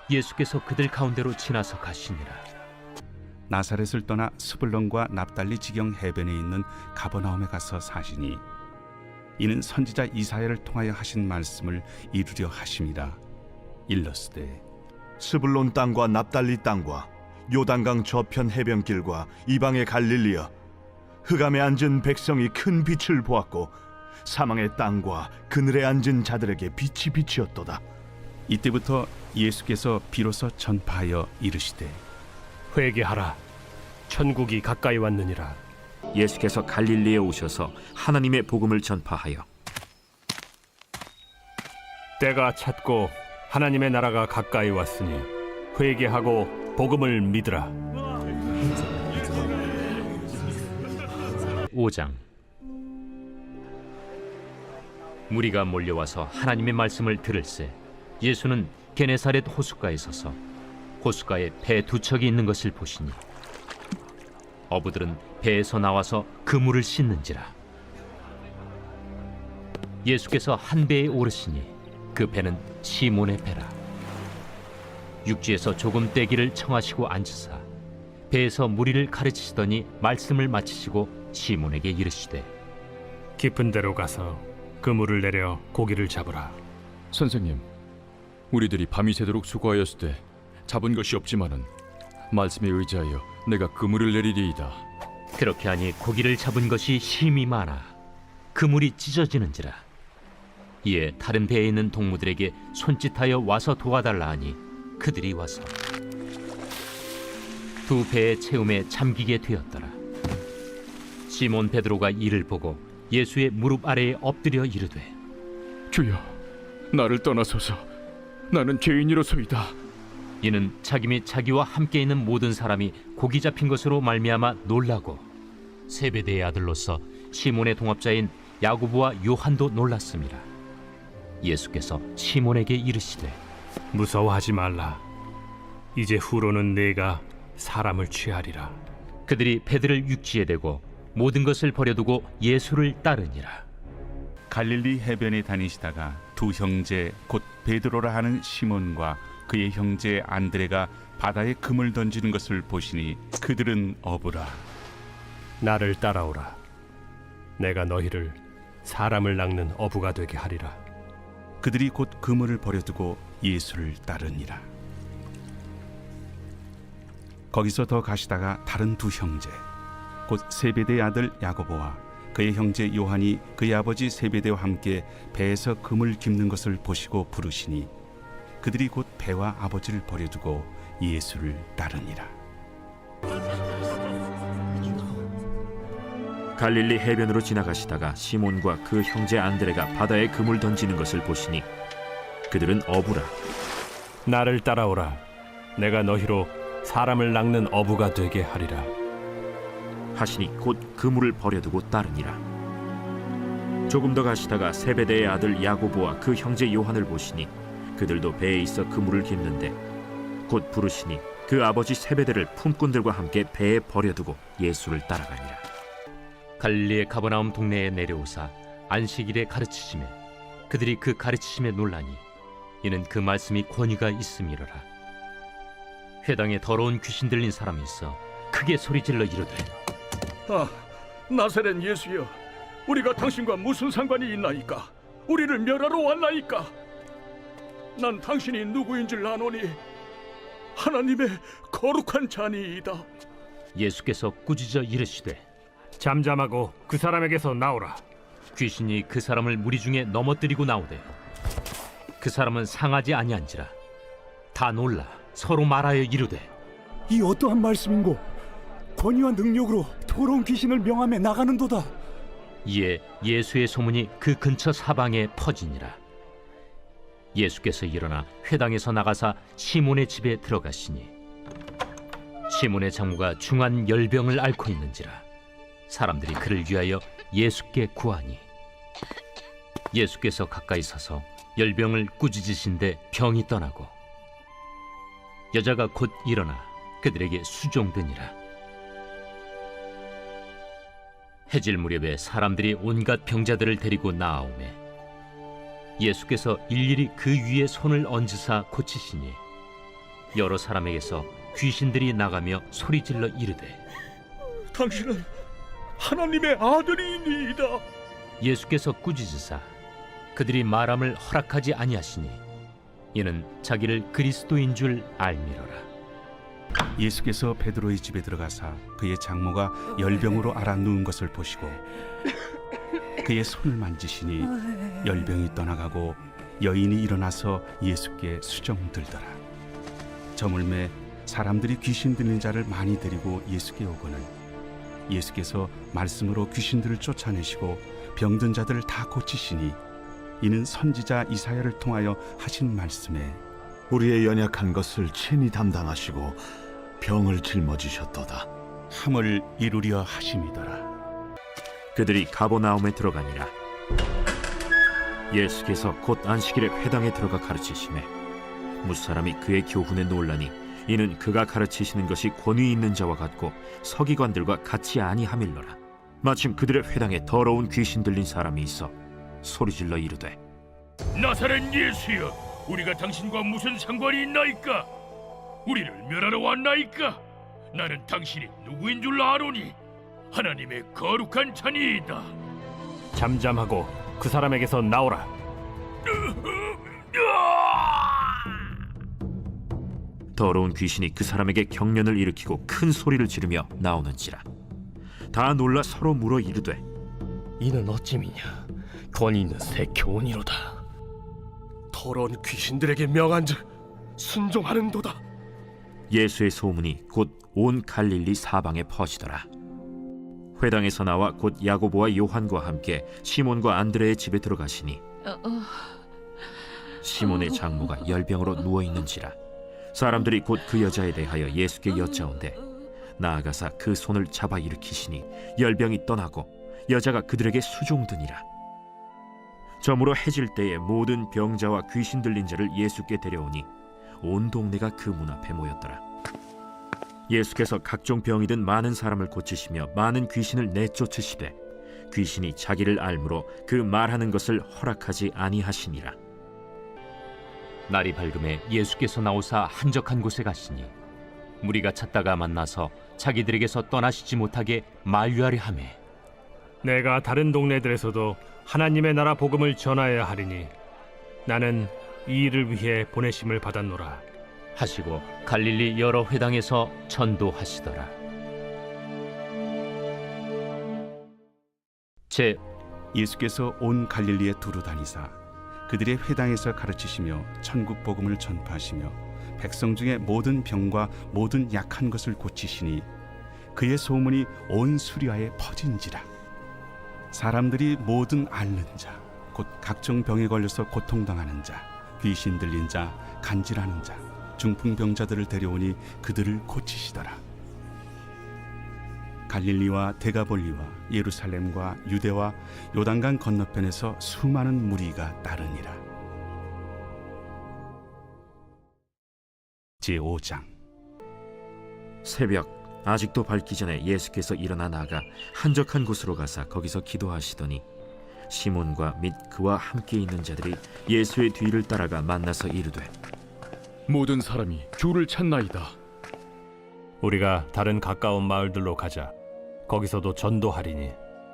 예수께서 그들 가운데로 지나서 가시니라. 나사렛을 떠나 스불론과 납달리 지경 해변에 있는 가버나움에 가서 사시니 이는 선지자 이사야를 통하여 하신 말씀을 이루려 하심이라. 일러스되 스불론 땅과 납달리 땅과 요단강 저편 해변길과 이방의 갈릴리여, 흑암에 앉은 백성이 큰 빛을 보았고 사망의 땅과 그늘에 앉은 자들에게 빛이 비치었도다. 이때부터 예수께서 비로소 전파하여 이르시되 회개하라, 천국이 가까이 왔느니라. 예수께서 갈릴리에 오셔서 하나님의 복음을 전파하여 때가 찼고 하나님의 나라가 가까이 왔으니 회개하고 복음을 믿으라. 5장. 무리가 몰려와서 하나님의 말씀을 들을새 예수는 게네사렛 호숫가에 서서 호숫가에 배 두 척이 있는 것을 보시니 어부들은 배에서 나와서 그물을 씻는지라. 예수께서 한 배에 오르시니 그 배는 시몬의 배라. 육지에서 조금 떼기를 청하시고 앉으사 배에서 무리를 가르치시더니 말씀을 마치시고 시몬에게 이르시되 깊은 데로 가서 그물을 내려 고기를 잡으라. 선생님, 우리들이 밤이 새도록 수고하였을 때 잡은 것이 없지만은 말씀에 의지하여 내가 그물을 내리리이다. 그렇게 하니 고기를 잡은 것이 심이 많아 그물이 찢어지는지라. 이에 다른 배에 있는 동무들에게 손짓하여 와서 도와달라 하니 그들이 와서 두 배의 채움에 잠기게 되었더라. 시몬 베드로가 이를 보고 예수의 무릎 아래에 엎드려 이르되 주여, 나를 떠나소서. 나는 죄인이로소이다. 이는 자기 및 자기와 함께 있는 모든 사람이 고기 잡힌 것으로 말미암아 놀라고 세베대의 아들로서 시몬의 동업자인 야고보와 요한도 놀랐습니다. 예수께서 시몬에게 이르시되 무서워하지 말라. 이제 후로는 내가 사람을 취하리라. 그들이 배들을 육지에 대고 모든 것을 버려두고 예수를 따르니라. 갈릴리 해변에 다니시다가 두 형제 곧 베드로라 하는 시몬과 그의 형제 안드레가 바다에 금을 던지는 것을 보시니 그들은 어부라. 나를 따라오라. 내가 너희를 사람을 낚는 어부가 되게 하리라. 그들이 곧 그물을 버려두고 예수를 따르니라. 거기서 더 가시다가 다른 두 형제 곧 세베대의 아들 야고보와 그의 형제 요한이 그의 아버지 세베대와 함께 배에서 금을 깁는 것을 보시고 부르시니 그들이 곧 배와 아버지를 버려두고 예수를 따르니라. 갈릴리 해변으로 지나가시다가 시몬과 그 형제 안드레가 바다에 금을 던지는 것을 보시니 그들은 어부라. 나를 따라오라. 내가 너희로 사람을 낚는 어부가 되게 하리라. 하시니 곧 그물을 버려두고 따르니라. 조금 더 가시다가 세베대의 아들 야고보와 그 형제 요한을 보시니 그들도 배에 있어 그물을 깁는데 곧 부르시니 그 아버지 세베대를 품꾼들과 함께 배에 버려두고 예수를 따라가니라. 갈릴리의 가버나움 동네에 내려오사 안식일에 가르치시매 그들이 그 가르치심에 놀라니 이는 그 말씀이 권위가 있음이로라. 회당에 더러운 귀신 들린 사람이 있어 크게 소리질러 이르되 나사렛 예수여, 우리가 당신과 무슨 상관이 있나이까? 우리를 멸하러 왔나이까? 난 당신이 누구인 줄 아노니 하나님의 거룩한 자니이다. 예수께서 꾸짖어 이르시되 잠잠하고 그 사람에게서 나오라. 귀신이 그 사람을 무리 중에 넘어뜨리고 나오되 그 사람은 상하지 아니한지라. 다 놀라 서로 말하여 이르되 이 어떠한 말씀인고? 권위와 능력으로 더러운 귀신을 명함에 나가는도다. 이에 예수의 소문이 그 근처 사방에 퍼지니라. 예수께서 일어나 회당에서 나가사 시몬의 집에 들어가시니 시몬의 장모가 중한 열병을 앓고 있는지라. 사람들이 그를 위하여 예수께 구하니 예수께서 가까이 서서 열병을 꾸짖으신데 병이 떠나고 여자가 곧 일어나 그들에게 수종드니라. 해질 무렵에 사람들이 온갖 병자들을 데리고 나아오매 예수께서 일일이 그 위에 손을 얹으사 고치시니 여러 사람에게서 귀신들이 나가며 소리질러 이르되 당신은 하나님의 아들이니이다. 예수께서 꾸짖으사 그들이 말함을 허락하지 아니하시니 이는 자기를 그리스도인 줄 알미러라. 예수께서 베드로의 집에 들어가사 그의 장모가 열병으로 앓아 누운 것을 보시고 그의 손을 만지시니 열병이 떠나가고 여인이 일어나서 예수께 수정들더라. 저물매 사람들이 귀신 들린 자를 많이 데리고 예수께 오거늘 예수께서 말씀으로 귀신들을 쫓아내시고 병든 자들을 다 고치시니 이는 선지자 이사야를 통하여 하신 말씀에 우리의 연약한 것을 친히 담당하시고 병을 짊어지셨도다 함을 이루려 하심이더라. 그들이 가버나움에 들어가니라. 예수께서 곧 안식일에 회당에 들어가 가르치시매 무사람이 그의 교훈에 놀라니 이는 그가 가르치시는 것이 권위 있는 자와 같고 서기관들과 같이 아니함일러라. 마침 그들의 회당에 더러운 귀신 들린 사람이 있어 소리질러 이르되 나사렛 예수여, 우리가 당신과 무슨 상관이 있나이까? 우리를 멸하러 왔나이까? 나는 당신이 누구인 줄 아노니 하나님의 거룩한 자니이다. 잠잠하고 그 사람에게서 나오라. 더러운 귀신이 그 사람에게 경련을 일으키고 큰 소리를 지르며 나오는지라. 다 놀라 서로 물어 이르되 이는 어찌미냐? 권위 있는 새 교훈이로다. 더러운 귀신들에게 명한즉 순종하는도다. 예수의 소문이 곧 온 갈릴리 사방에 퍼지더라. 회당에서 나와 곧 야고보와 요한과 함께 시몬과 안드레의 집에 들어가시니 시몬의 장모가 열병으로 누워 있는지라. 사람들이 곧 그 여자에 대하여 예수께 여짜온대 나아가사 그 손을 잡아 일으키시니 열병이 떠나고 여자가 그들에게 수종드니라. 저물어 해질 때에 모든 병자와 귀신 들린 자를 예수께 데려오니 온 동네가 그 문 앞에 모였더라. 예수께서 각종 병이 든 많은 사람을 고치시며 많은 귀신을 내쫓으시되 귀신이 자기를 알므로 그 말하는 것을 허락하지 아니하시니라. 날이 밝음에 예수께서 나오사 한적한 곳에 가시니 무리가 찾다가 만나서 자기들에게서 떠나시지 못하게 만류하려 하매 내가 다른 동네들에서도 하나님의 나라 복음을 전하여야 하리니 나는 이 일을 위해 보내심을 받았노라 하시고 갈릴리 여러 회당에서 전도하시더라. 예수께서 온 갈릴리에 두루 다니사 그들의 회당에서 가르치시며 천국 복음을 전파하시며 백성 중에 모든 병과 모든 약한 것을 고치시니 그의 소문이 온 수리아에 퍼진지라. 사람들이 모든 앓는 자 곧 각종 병에 걸려서 고통당하는 자 귀신 들린 자 간질하는 자 중풍병자들을 데려오니 그들을 고치시더라. 갈릴리와 데가볼리와 예루살렘과 유대와 요단강 건너편에서 수많은 무리가 따르니라. 제5장. 새벽 아직도 밝기 전에 예수께서 일어나 나가 한적한 곳으로 가사 거기서 기도하시더니 시몬과 및 그와 함께 있는 자들이 예수의 뒤를 따라가 만나서 이르되 모든 사람이 주를 찾나이다. 우리가 다른 가까운 마을들로 가자. 거기서도 전도하리니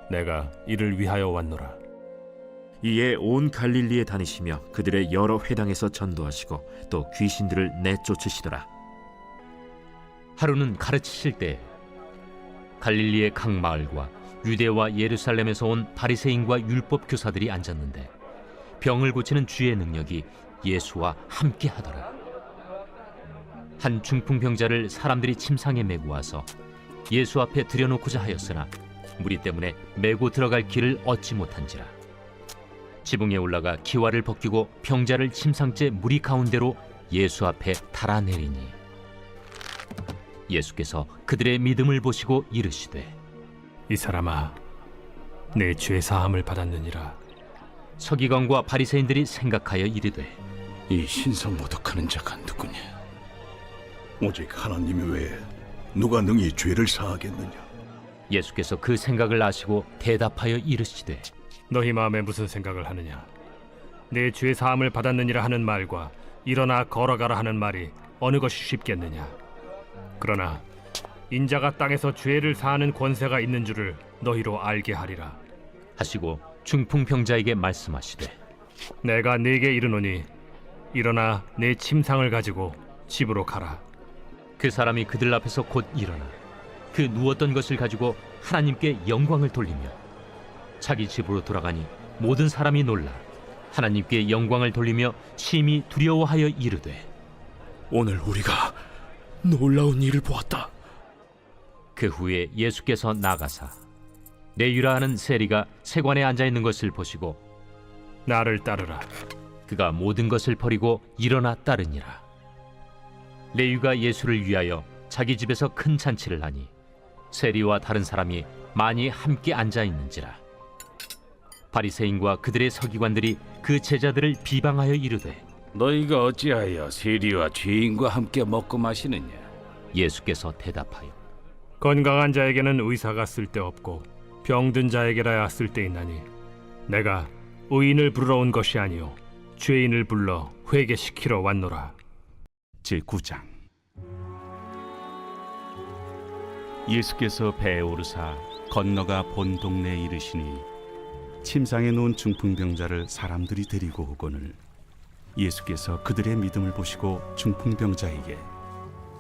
내가 이를 위하여 왔노라. 이에 온 갈릴리에 다니시며 그들의 여러 회당에서 전도하시고 또 귀신들을 내쫓으시더라. 하루는 가르치실 때 갈릴리의 각 마을과 유대와 예루살렘에서 온 바리새인과 율법 교사들이 앉았는데 병을 고치는 주의 능력이 예수와 함께 하더라. 한 중풍병자를 사람들이 침상에 메고 와서 예수 앞에 들여놓고자 하였으나 무리 때문에 메고 들어갈 길을 얻지 못한지라. 지붕에 올라가 기와를 벗기고 병자를 침상째 무리 가운데로 예수 앞에 달아내리니 예수께서 그들의 믿음을 보시고 이르시되 이 사람아, 내 죄 사함을 받았느니라. 서기관과 바리새인들이 생각하여 이르되 이 신성모독하는 자가 누구냐? 오직 하나님 외에 누가 능히 죄를 사하겠느냐? 예수께서 그 생각을 아시고 대답하여 이르시되 너희 마음에 무슨 생각을 하느냐? 내 죄 사함을 받았느니라 하는 말과 일어나 걸어가라 하는 말이 어느 것이 쉽겠느냐? 그러나 인자가 땅에서 죄를 사하는 권세가 있는 줄을 너희로 알게 하리라 하시고 중풍병자에게 말씀하시되 내가 네게 이르노니 일어나 내 침상을 가지고 집으로 가라. 그 사람이 그들 앞에서 곧 일어나 그 누웠던 것을 가지고 하나님께 영광을 돌리며 자기 집으로 돌아가니 모든 사람이 놀라 하나님께 영광을 돌리며 심히 두려워하여 이르되 오늘 우리가 놀라운 일을 보았다. 그 후에 예수께서 나가사 레위라 하는 세리가 세관에 앉아 있는 것을 보시고 나를 따르라. 그가 모든 것을 버리고 일어나 따르니라. 레위가 예수를 위하여 자기 집에서 큰 잔치를 하니 세리와 다른 사람이 많이 함께 앉아 있는지라. 바리새인과 그들의 서기관들이 그 제자들을 비방하여 이르되 너희가 어찌하여 세리와 죄인과 함께 먹고 마시느냐? 예수께서 대답하여 건강한 자에게는 의사가 쓸데없고 병든 자에게라야 쓸데있나니 내가 의인을 부르러 온 것이 아니요 죄인을 불러 회개시키러 왔노라. 제9장. 예수께서 배에 오르사 건너가 본 동네에 이르시니 침상에 누운 중풍병자를 사람들이 데리고 오거늘 예수께서 그들의 믿음을 보시고 중풍병자에게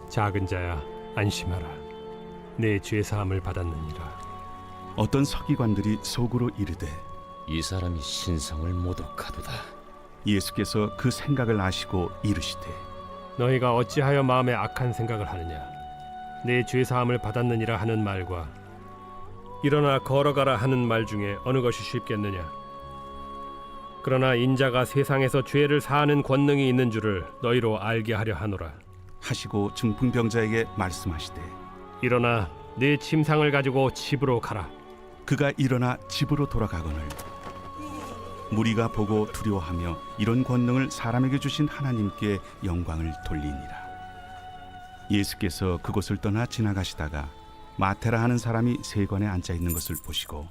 작은 자야 안심하라. 내 죄 사함을 받았느니라. 어떤 서기관들이 속으로 이르되 이 사람이 신성을 모독하도다. 예수께서 그 생각을 아시고 이르시되 너희가 어찌하여 마음에 악한 생각을 하느냐? 내 죄 사함을 받았느니라 하는 말과 일어나 걸어가라 하는 말 중에 어느 것이 쉽겠느냐? 그러나 인자가 세상에서 죄를 사하는 권능이 있는 줄을 너희로 알게 하려 하노라. 하시고 중풍병자에게 말씀하시되 일어나 네 침상을 가지고 집으로 가라. 그가 일어나 집으로 돌아가거늘 무리가 보고 두려워하며 이런 권능을 사람에게 주신 하나님께 영광을 돌리니라. 예수께서 그곳을 떠나 지나가시다가 마테라 하는 사람이 세관에 앉아 있는 것을 보시고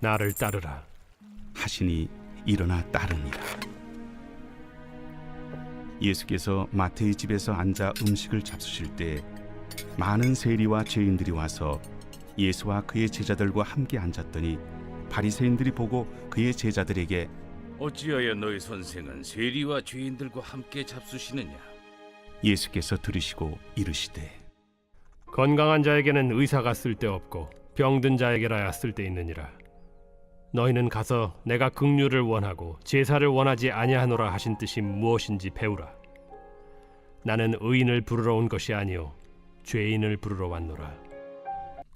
나를 따르라 하시니 일어나 따르니라. 예수께서 마태의 집에서 앉아 음식을 잡수실 때 많은 세리와 죄인들이 와서 예수와 그의 제자들과 함께 앉았더니 바리새인들이 보고 그의 제자들에게 어찌하여 너희 선생은 세리와 죄인들과 함께 잡수시느냐? 예수께서 들으시고 이르시되 건강한 자에게는 의사가 쓸데없고 병든 자에게라야 쓸데있느니라. 너희는 가서 내가 긍휼을 원하고 제사를 원하지 아니하노라 하신 뜻이 무엇인지 배우라. 나는 의인을 부르러 온 것이 아니요 죄인을 부르러 왔노라.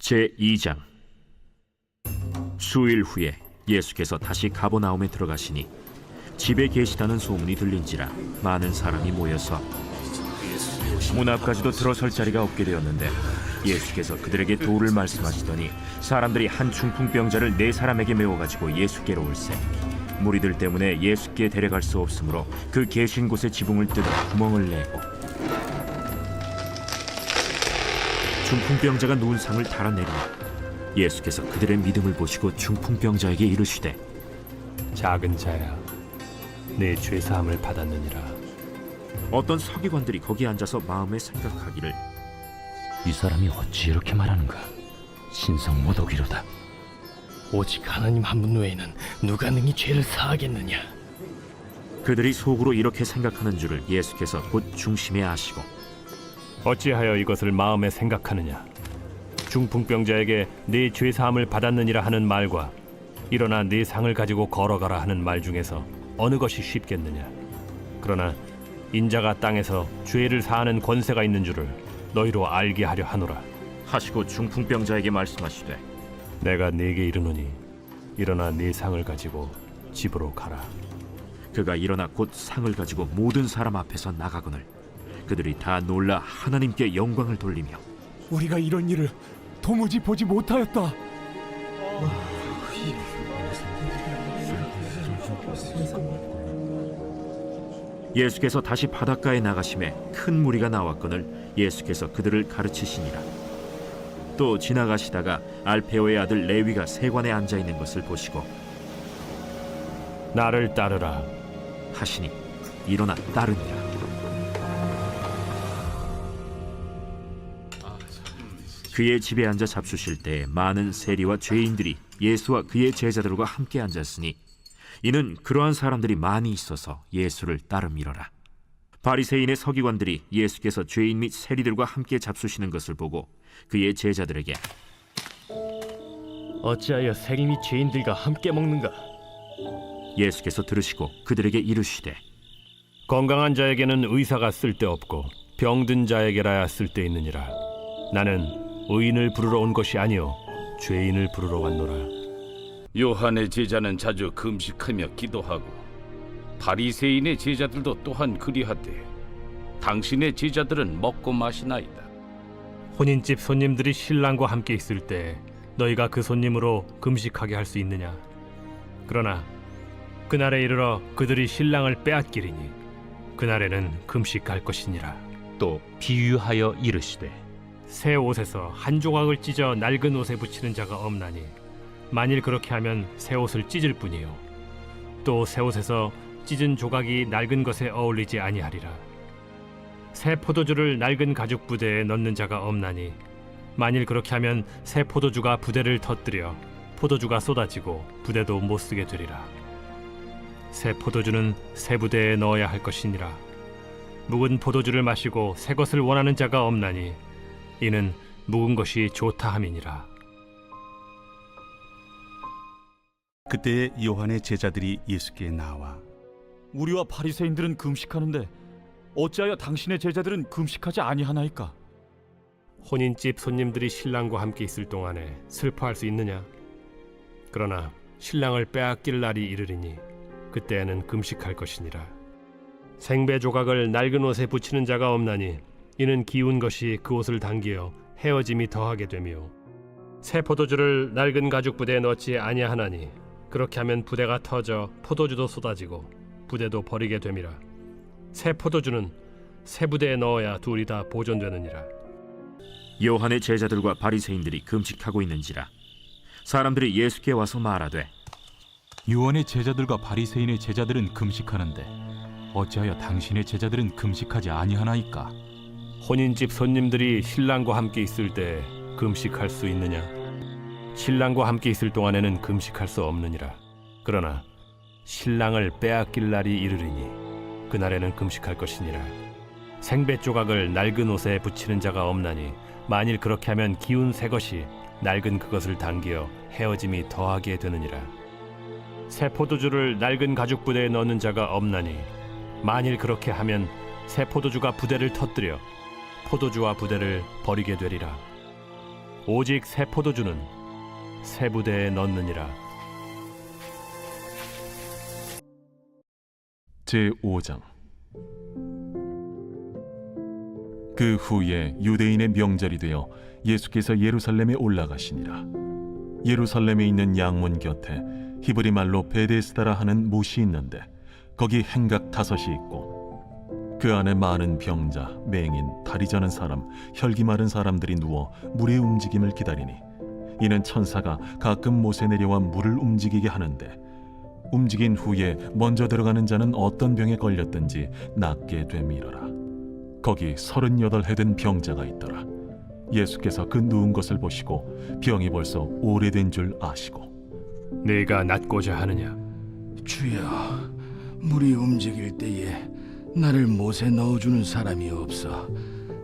제2장. 수일 후에 예수께서 다시 가버나움에 들어가시니 집에 계시다는 소문이 들린지라 많은 사람이 모여서 문 앞까지도 들어설 자리가 없게 되었는데 예수께서 그들에게 도를 말씀하시더니 사람들이 한 중풍병자를 4사람에게 메워가지고 예수께로 올세 무리들 때문에 예수께 데려갈 수 없으므로 그 계신 곳에 지붕을 뜯어 구멍을 내고 중풍병자가 누운 상을 달아내리니 예수께서 그들의 믿음을 보시고 중풍병자에게 이르시되 작은 자야 내 죄사함을 받았느니라. 어떤 서기관들이 거기 앉아서 마음에 생각하기를 이 사람이 어찌 이렇게 말하는가? 신성 모독이로다. 오직 하나님 한 분 외에는 누가 능히 죄를 사하겠느냐? 그들이 속으로 이렇게 생각하는 줄을 예수께서 곧 중심에 아시고 어찌하여 이것을 마음에 생각하느냐? 중풍병자에게 네 죄사함을 받았느니라 하는 말과 일어나 네 상을 가지고 걸어가라 하는 말 중에서 어느 것이 쉽겠느냐? 그러나 인자가 땅에서 죄를 사하는 권세가 있는 줄을 너희로 알게 하려 하노라. 하시고 중풍병자에게 말씀하시되 내가 네게 이르노니 일어나 네 상을 가지고 집으로 가라. 그가 일어나 곧 상을 가지고 모든 사람 앞에서 나가거늘 그들이 다 놀라 하나님께 영광을 돌리며 우리가 이런 일을 도무지 보지 못하였다. 예수께서 다시 바닷가에 나가심에 큰 무리가 나왔거늘 예수께서 그들을 가르치시니라. 또 지나가시다가 알페오의 아들 레위가 세관에 앉아 있는 것을 보시고 나를 따르라 하시니 일어나 따르니라. 그의 집에 앉아 잡수실 때 많은 세리와 죄인들이 예수와 그의 제자들과 함께 앉았으니 이는 그러한 사람들이 많이 있어서 예수를 따름이러라. 바리새인의 서기관들이 예수께서 죄인 및 세리들과 함께 잡수시는 것을 보고 그의 제자들에게 어찌하여 세리 및 죄인들과 함께 먹는가? 예수께서 들으시고 그들에게 이르시되 건강한 자에게는 의사가 쓸데없고 병든 자에게라야 쓸데있느니라. 나는 의인을 부르러 온 것이 아니요 죄인을 부르러 왔노라. 요한의 제자는 자주 금식하며 기도하고 바리새인의 제자들도 또한 그리하되 당신의 제자들은 먹고 마시나이다. 혼인집 손님들이 신랑과 함께 있을 때 너희가 그 손님으로 금식하게 할 수 있느냐? 그러나 그날에 이르러 그들이 신랑을 빼앗기리니 그날에는 금식할 것이니라. 또 비유하여 이르시되 새 옷에서 한 조각을 찢어 낡은 옷에 붙이는 자가 없나니 만일 그렇게 하면 새 옷을 찢을 뿐이요 또 새 옷에서 찢은 조각이 낡은 것에 어울리지 아니하리라. 새 포도주를 낡은 가죽 부대에 넣는 자가 없나니 만일 그렇게 하면 새 포도주가 부대를 터뜨려 포도주가 쏟아지고 부대도 못 쓰게 되리라. 새 포도주는 새 부대에 넣어야 할 것이니라. 묵은 포도주를 마시고 새 것을 원하는 자가 없나니 이는 묵은 것이 좋다 함이니라. 그때 요한의 제자들이 예수께 나와 우리와 바리새인들은 금식하는데 어찌하여 당신의 제자들은 금식하지 아니하나이까? 혼인집 손님들이 신랑과 함께 있을 동안에 슬퍼할 수 있느냐? 그러나 신랑을 빼앗길 날이 이르리니 그때에는 금식할 것이니라. 생배 조각을 낡은 옷에 붙이는 자가 없나니 이는 기운 것이 그 옷을 당기어 헤어짐이 더하게 되며, 새 포도주를 낡은 가죽 부대에 넣지 아니하나니 그렇게 하면 부대가 터져 포도주도 쏟아지고 부대도 버리게 됨이라. 새 포도주는 새 부대에 넣어야 둘이 다 보존되느니라. 요한의 제자들과 바리새인들이 금식하고 있는지라 사람들이 예수께 와서 말하되, 요한의 제자들과 바리새인의 제자들은 금식하는데 어찌하여 당신의 제자들은 금식하지 아니하나이까? 혼인집 손님들이 신랑과 함께 있을 때 금식할 수 있느냐? 신랑과 함께 있을 동안에는 금식할 수 없느니라. 그러나 신랑을 빼앗길 날이 이르리니 그날에는 금식할 것이니라. 생배 조각을 낡은 옷에 붙이는 자가 없나니 만일 그렇게 하면 기운 새 것이 낡은 그것을 당기어 헤어짐이 더하게 되느니라. 새 포도주를 낡은 가죽 부대에 넣는 자가 없나니 만일 그렇게 하면 새 포도주가 부대를 터뜨려 포도주와 부대를 버리게 되리라. 오직 새 포도주는 새 부대에 넣느니라. 제5장. 그 후에 유대인의 명절이 되어 예수께서 예루살렘에 올라가시니라. 예루살렘에 있는 양문 곁에 히브리 말로 베데스다라 하는 못이 있는데 거기 행각 5이 있고 그 안에 많은 병자, 맹인, 다리 저는 사람, 혈기 마른 사람들이 누워 물의 움직임을 기다리니 이는 천사가 가끔 못에 내려와 물을 움직이게 하는데 움직인 후에 먼저 들어가는 자는 어떤 병에 걸렸든지 낫게 됨이러라. 거기 38해 된 병자가 있더라. 예수께서 그 누운 것을 보시고 병이 벌써 오래된 줄 아시고, 네가 낫고자 하느냐? 주여, 물이 움직일 때에 나를 못에 넣어주는 사람이 없어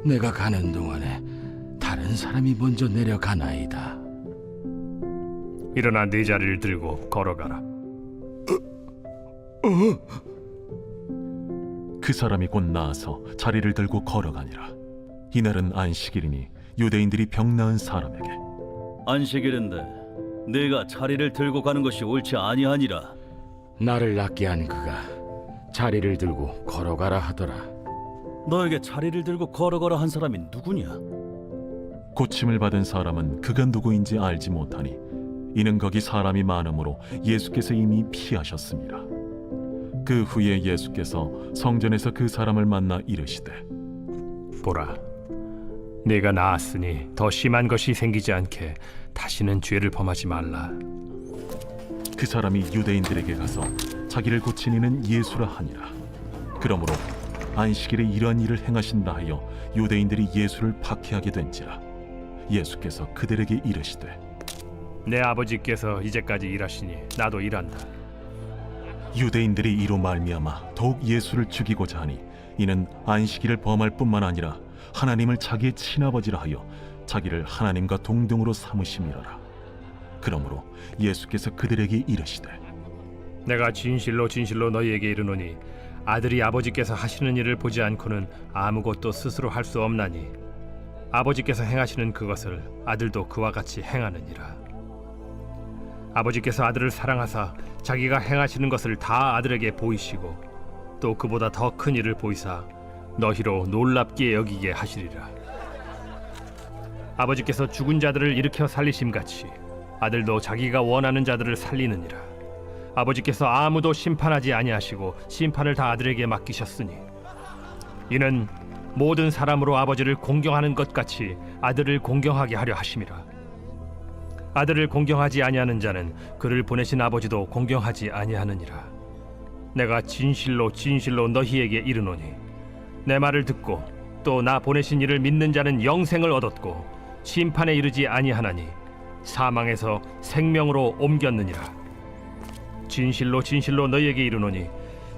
내가 가는 동안에 다른 사람이 먼저 내려가나이다. 일어나 네 자리를 들고 걸어가라. 그 사람이 곧 나아서 자리를 들고 걸어가니라. 이날은 안식일이니 유대인들이 병 나은 사람에게, 안식일인데 네가 자리를 들고 가는 것이 옳지 아니하니라. 나를 낫게 한 그가 자리를 들고 걸어가라 하더라. 너에게 자리를 들고 걸어가라 한 사람이 누구냐? 고침을 받은 사람은 그가 누구인지 알지 못하니 이는 거기 사람이 많으므로 예수께서 이미 피하셨습니다. 그 후에 예수께서 성전에서 그 사람을 만나 이르시되, 보라, 네가 나았으니 더 심한 것이 생기지 않게 다시는 죄를 범하지 말라. 그 사람이 유대인들에게 가서 자기를 고친 이는 예수라 하니라. 그러므로 안식일에 이러한 일을 행하신다 하여 유대인들이 예수를 박해하게 된지라. 예수께서 그들에게 이르시되, 내 아버지께서 이제까지 일하시니 나도 일한다. 유대인들이 이로 말미암아 더욱 예수를 죽이고자 하니 이는 안식일을 범할 뿐만 아니라 하나님을 자기의 친아버지라 하여 자기를 하나님과 동등으로 삼으심이로라. 그러므로 예수께서 그들에게 이르시되, 내가 진실로 진실로 너희에게 이르노니 아들이 아버지께서 하시는 일을 보지 않고는 아무것도 스스로 할 수 없나니 아버지께서 행하시는 그것을 아들도 그와 같이 행하느니라. 아버지께서 아들을 사랑하사 자기가 행하시는 것을 다 아들에게 보이시고 또 그보다 더 큰 일을 보이사 너희로 놀랍게 여기게 하시리라. 아버지께서 죽은 자들을 일으켜 살리심같이 아들도 자기가 원하는 자들을 살리느니라. 아버지께서 아무도 심판하지 아니하시고 심판을 다 아들에게 맡기셨으니 이는 모든 사람으로 아버지를 공경하는 것 같이 아들을 공경하게 하려 하심이라. 아들을 공경하지 아니하는 자는 그를 보내신 아버지도 공경하지 아니하느니라. 내가 진실로 진실로 너희에게 이르노니 내 말을 듣고 또 나 보내신 이를 믿는 자는 영생을 얻었고 심판에 이르지 아니하나니 사망에서 생명으로 옮겼느니라. 진실로 진실로 너희에게 이르노니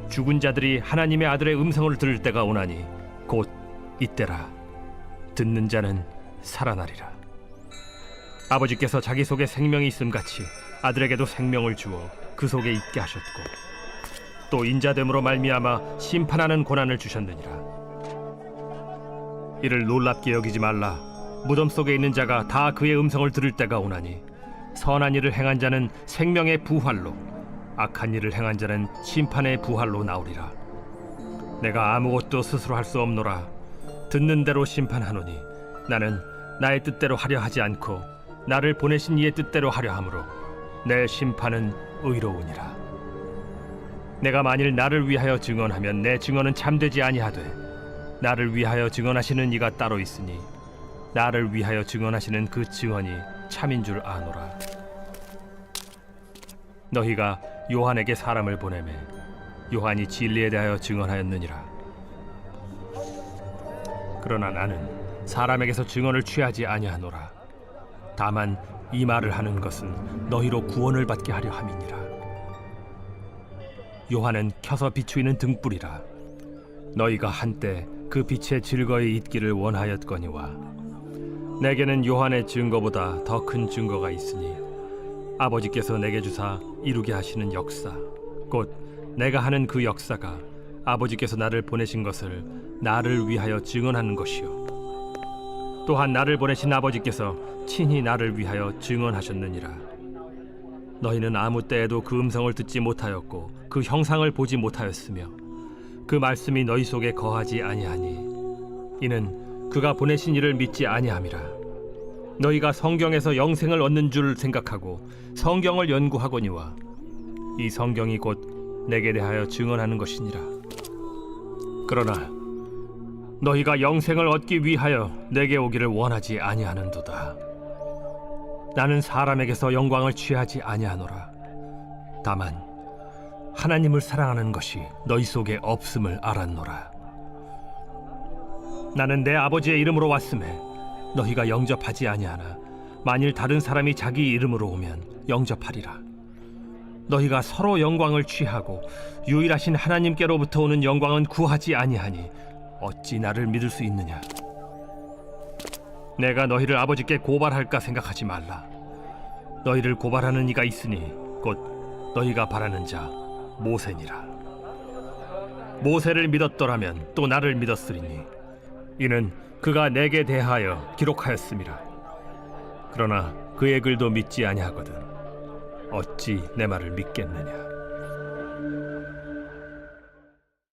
죽은 자들이 하나님의 아들의 음성을 들을 때가 오나니 곧 이때라. 듣는 자는 살아나리라. 아버지께서 자기 속에 생명이 있음같이 아들에게도 생명을 주어 그 속에 있게 하셨고 또 인자됨으로 말미암아 심판하는 고난을 주셨느니라. 이를 놀랍게 여기지 말라. 무덤 속에 있는 자가 다 그의 음성을 들을 때가 오나니 선한 일을 행한 자는 생명의 부활로, 악한 일을 행한 자는 심판의 부활로 나오리라. 내가 아무것도 스스로 할 수 없노라. 듣는 대로 심판하노니 나는 나의 뜻대로 하려 하지 않고 나를 보내신 이의 뜻대로 하려 함으로 내 심판은 의로우니라. 내가 만일 나를 위하여 증언하면 내 증언은 참되지 아니하되 나를 위하여 증언하시는 이가 따로 있으니 나를 위하여 증언하시는 그 증언이 참인 줄 아노라. 너희가 요한에게 사람을 보내매 요한이 진리에 대하여 증언하였느니라. 그러나 나는 사람에게서 증언을 취하지 아니하노라. 다만 이 말을 하는 것은 너희로 구원을 받게 하려 함이니라. 요한은 켜서 비추이는 등불이라. 너희가 한때 그 빛에 즐거이 있기를 원하였거니와 내게는 요한의 증거보다 더 큰 증거가 있으니 아버지께서 내게 주사 이루게 하시는 역사, 곧 내가 하는 그 역사가 아버지께서 나를 보내신 것을 나를 위하여 증언하는 것이요 또한 나를 보내신 아버지께서 친히 나를 위하여 증언하셨느니라. 너희는 아무 때에도 그 음성을 듣지 못하였고 그 형상을 보지 못하였으며 그 말씀이 너희 속에 거하지 아니하니 이는 그가 보내신 이를 믿지 아니함이라. 너희가 성경에서 영생을 얻는 줄 생각하고 성경을 연구하거니와 이 성경이 곧 내게 대하여 증언하는 것이니라. 그러나 너희가 영생을 얻기 위하여 내게 오기를 원하지 아니하는도다. 나는 사람에게서 영광을 취하지 아니하노라. 다만 하나님을 사랑하는 것이 너희 속에 없음을 알았노라. 나는 내 아버지의 이름으로 왔음에 너희가 영접하지 아니하나 만일 다른 사람이 자기 이름으로 오면 영접하리라. 너희가 서로 영광을 취하고 유일하신 하나님께로부터 오는 영광은 구하지 아니하니 어찌 나를 믿을 수 있느냐? 내가 너희를 아버지께 고발할까 생각하지 말라. 너희를 고발하는 이가 있으니 곧 너희가 바라는 자 모세니라. 모세를 믿었더라면 또 나를 믿었으리니 이는 그가 내게 대하여 기록하였음이라. 그러나 그의 글도 믿지 아니하거든 어찌 내 말을 믿겠느냐?